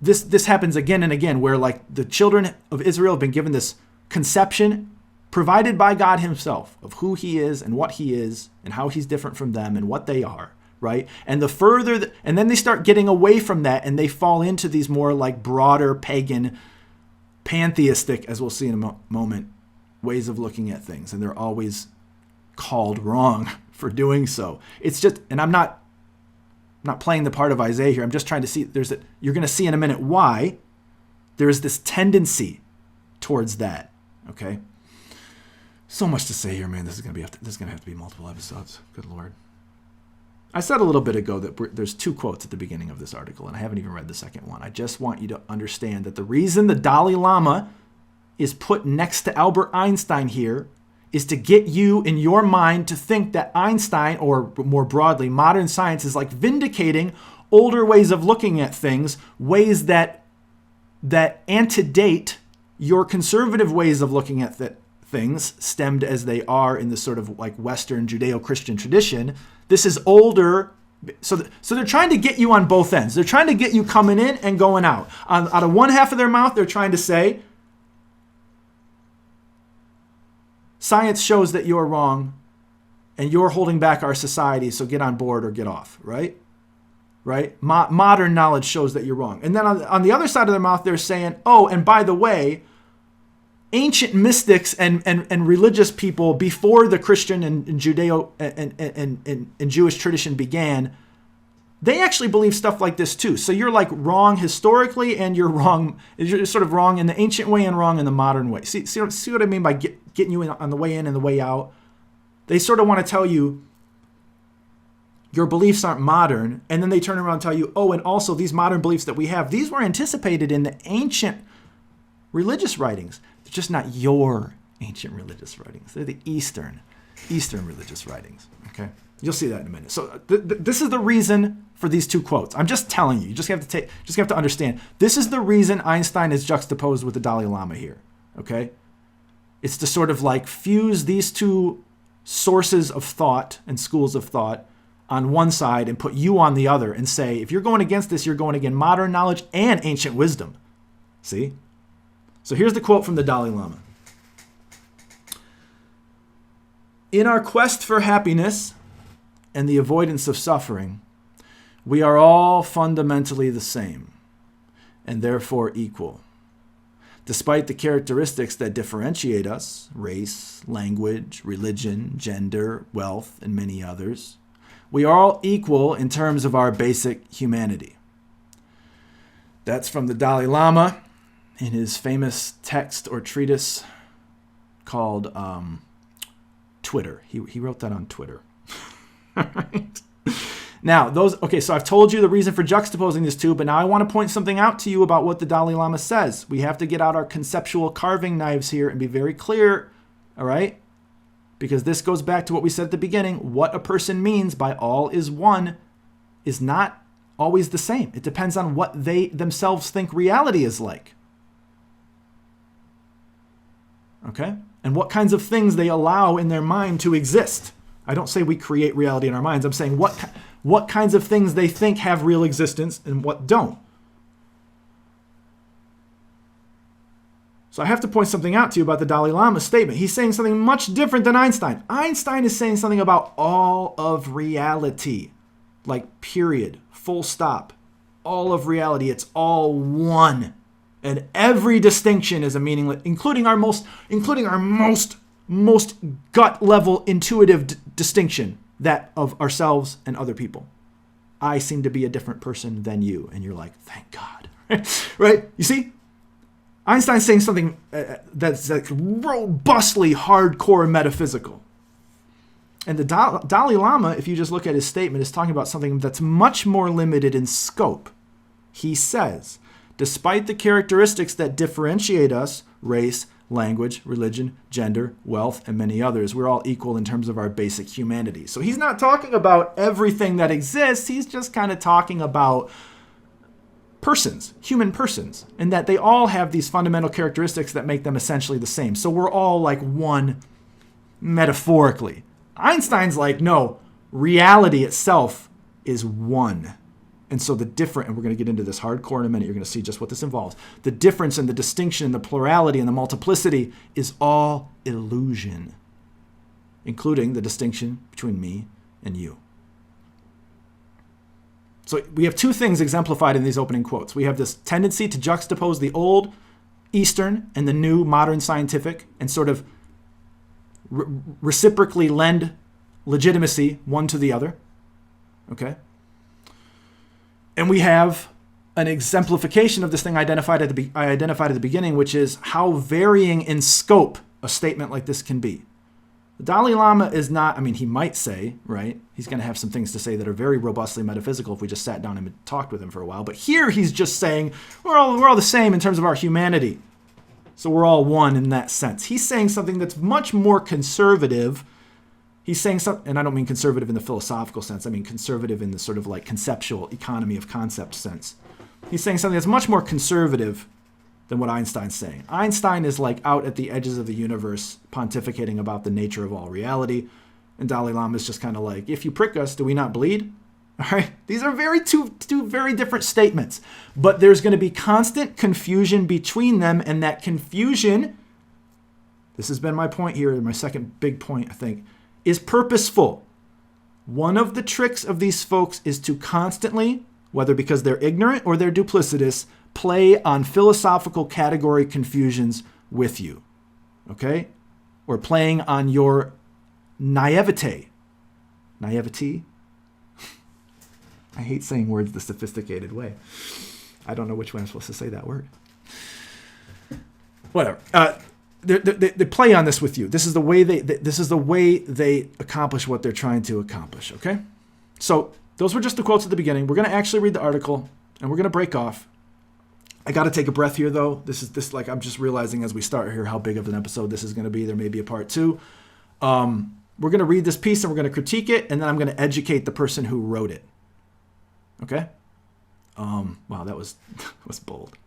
this happens again and again, where like the children of Israel have been given this conception provided by God himself of who he is and what he is and how he's different from them and what they are, right? And and then they start getting away from that, and they fall into these more like broader pagan, pantheistic, as we'll see in a moment, ways of looking at things. And they're always called wrong for doing so. It's just, and I'm not playing the part of Isaiah here. I'm just trying to see, you're going to see in a minute why there's this tendency towards that, okay? So much to say here, man. This is going to have to be multiple episodes. Good Lord. I said a little bit ago that there's two quotes at the beginning of this article, and I haven't even read the second one. I just want you to understand that the reason the Dalai Lama is put next to Albert Einstein here is to get you in your mind to think that Einstein, or more broadly, modern science, is like vindicating older ways of looking at things, ways that that antedate your conservative ways of looking at things, stemmed as they are in the sort of like Western Judeo-Christian tradition. This is older. So they're trying to get you on both ends. They're trying to get you coming in and going out. Out of one half of their mouth, they're trying to say, science shows that you're wrong and you're holding back our society, so get on board or get off, right? Right? Modern knowledge shows that you're wrong. And then on the other side of their mouth, they're saying, oh, and by the way, ancient mystics and religious people before the Christian and Judeo and Jewish tradition began, they actually believe stuff like this too. So you're like wrong historically, and you're sort of wrong in the ancient way and wrong in the modern way. See what I mean by getting you in on the way in and the way out? They sort of want to tell you your beliefs aren't modern, and then they turn around and tell you, oh, and also these modern beliefs that we have, these were anticipated in the ancient religious writings. They're just not your ancient religious writings. They're the Eastern religious writings. Okay, you'll see that in a minute. So this is the reason for these two quotes. I'm just telling you. You just have to understand. This is the reason Einstein is juxtaposed with the Dalai Lama here. Okay, it's to sort of like fuse these two sources of thought and schools of thought on one side and put you on the other and say, if you're going against this, you're going against modern knowledge and ancient wisdom. See? So here's the quote from the Dalai Lama. In our quest for happiness and the avoidance of suffering, we are all fundamentally the same and therefore equal. Despite the characteristics that differentiate us, race, language, religion, gender, wealth, and many others, we are all equal in terms of our basic humanity. That's from the Dalai Lama in his famous text or treatise called Twitter. He wrote that on Twitter. All right. Now, so I've told you the reason for juxtaposing these two, but now I want to point something out to you about what the Dalai Lama says. We have to get out our conceptual carving knives here and be very clear, all right? Because this goes back to what we said at the beginning. What a person means by all is one is not always the same. It depends on what they themselves think reality is like. Okay? And what kinds of things they allow in their mind to exist. I don't say we create reality in our minds. I'm saying what kinds of things they think have real existence and what don't. So I have to point something out to you about the Dalai Lama's statement. He's saying something much different than Einstein. Einstein is saying something about all of reality. Like period, full stop. All of reality, it's all one. And every distinction is a meaningless, including our most gut level intuitive distinction, that of ourselves and other people. I seem to be a different person than you. And you're like, thank God. Right? You see? Einstein's saying something that's like robustly hardcore metaphysical. And the Dalai Lama, if you just look at his statement, is talking about something that's much more limited in scope. He says, despite the characteristics that differentiate us, race, language, religion, gender, wealth, and many others, we're all equal in terms of our basic humanity. So he's not talking about everything that exists. He's just kind of talking about persons, human persons, and that they all have these fundamental characteristics that make them essentially the same. So we're all like one metaphorically. Einstein's like, no, reality itself is one. And so and we're going to get into this hardcore in a minute, you're going to see just what this involves. The difference and the distinction and the plurality and the multiplicity is all illusion, including the distinction between me and you. So we have two things exemplified in these opening quotes. We have this tendency to juxtapose the old Eastern and the new modern scientific and sort of reciprocally lend legitimacy one to the other. Okay? And we have an exemplification of this thing I identified at the beginning, which is how varying in scope a statement like this can be. The Dalai Lama is not, he might say, right? He's going to have some things to say that are very robustly metaphysical if we just sat down and talked with him for a while. But here he's just saying we're all the same in terms of our humanity. So we're all one in that sense. He's saying something that's much more conservative. He's saying something, and I don't mean conservative in the philosophical sense. I mean conservative in the sort of like conceptual economy of concept sense. He's saying something that's much more conservative than what Einstein's saying. Einstein is like out at the edges of the universe pontificating about the nature of all reality. And Dalai Lama is just kind of like, if you prick us, do we not bleed? All right. These are two very different statements. But there's going to be constant confusion between them. And that confusion, this has been my point here, my second big point, I think, is purposeful. One of the tricks of these folks is to constantly, whether because they're ignorant or they're duplicitous, play on philosophical category confusions with you. Okay? Or playing on your naivete. Naivety? I hate saying words the sophisticated way. I don't know which way I'm supposed to say that word. Whatever. They play on this with you. This is the way they accomplish what they're trying to accomplish. Okay? So those were just the quotes at the beginning. We're going to actually read the article, and we're going to break off. I got to take a breath here, though. I'm just realizing as we start here how big of an episode this is going to be. There may be a part 2. We're going to read this piece and we're going to critique it, and then I'm going to educate the person who wrote it. Okay? Wow, that was bold.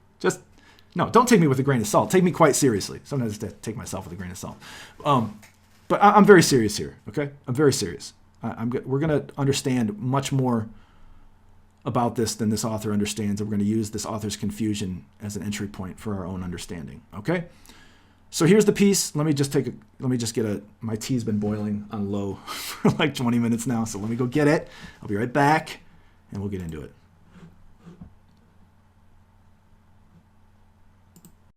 No, don't take me with a grain of salt. Take me quite seriously. Sometimes I have to take myself with a grain of salt. But I'm very serious here. Okay? I'm very serious. We're going to understand much more about this than this author understands, and we're going to use this author's confusion as an entry point for our own understanding. Okay? So here's the piece. My tea's been boiling on low for like 20 minutes now, so let me go get it. I'll be right back, and we'll get into it.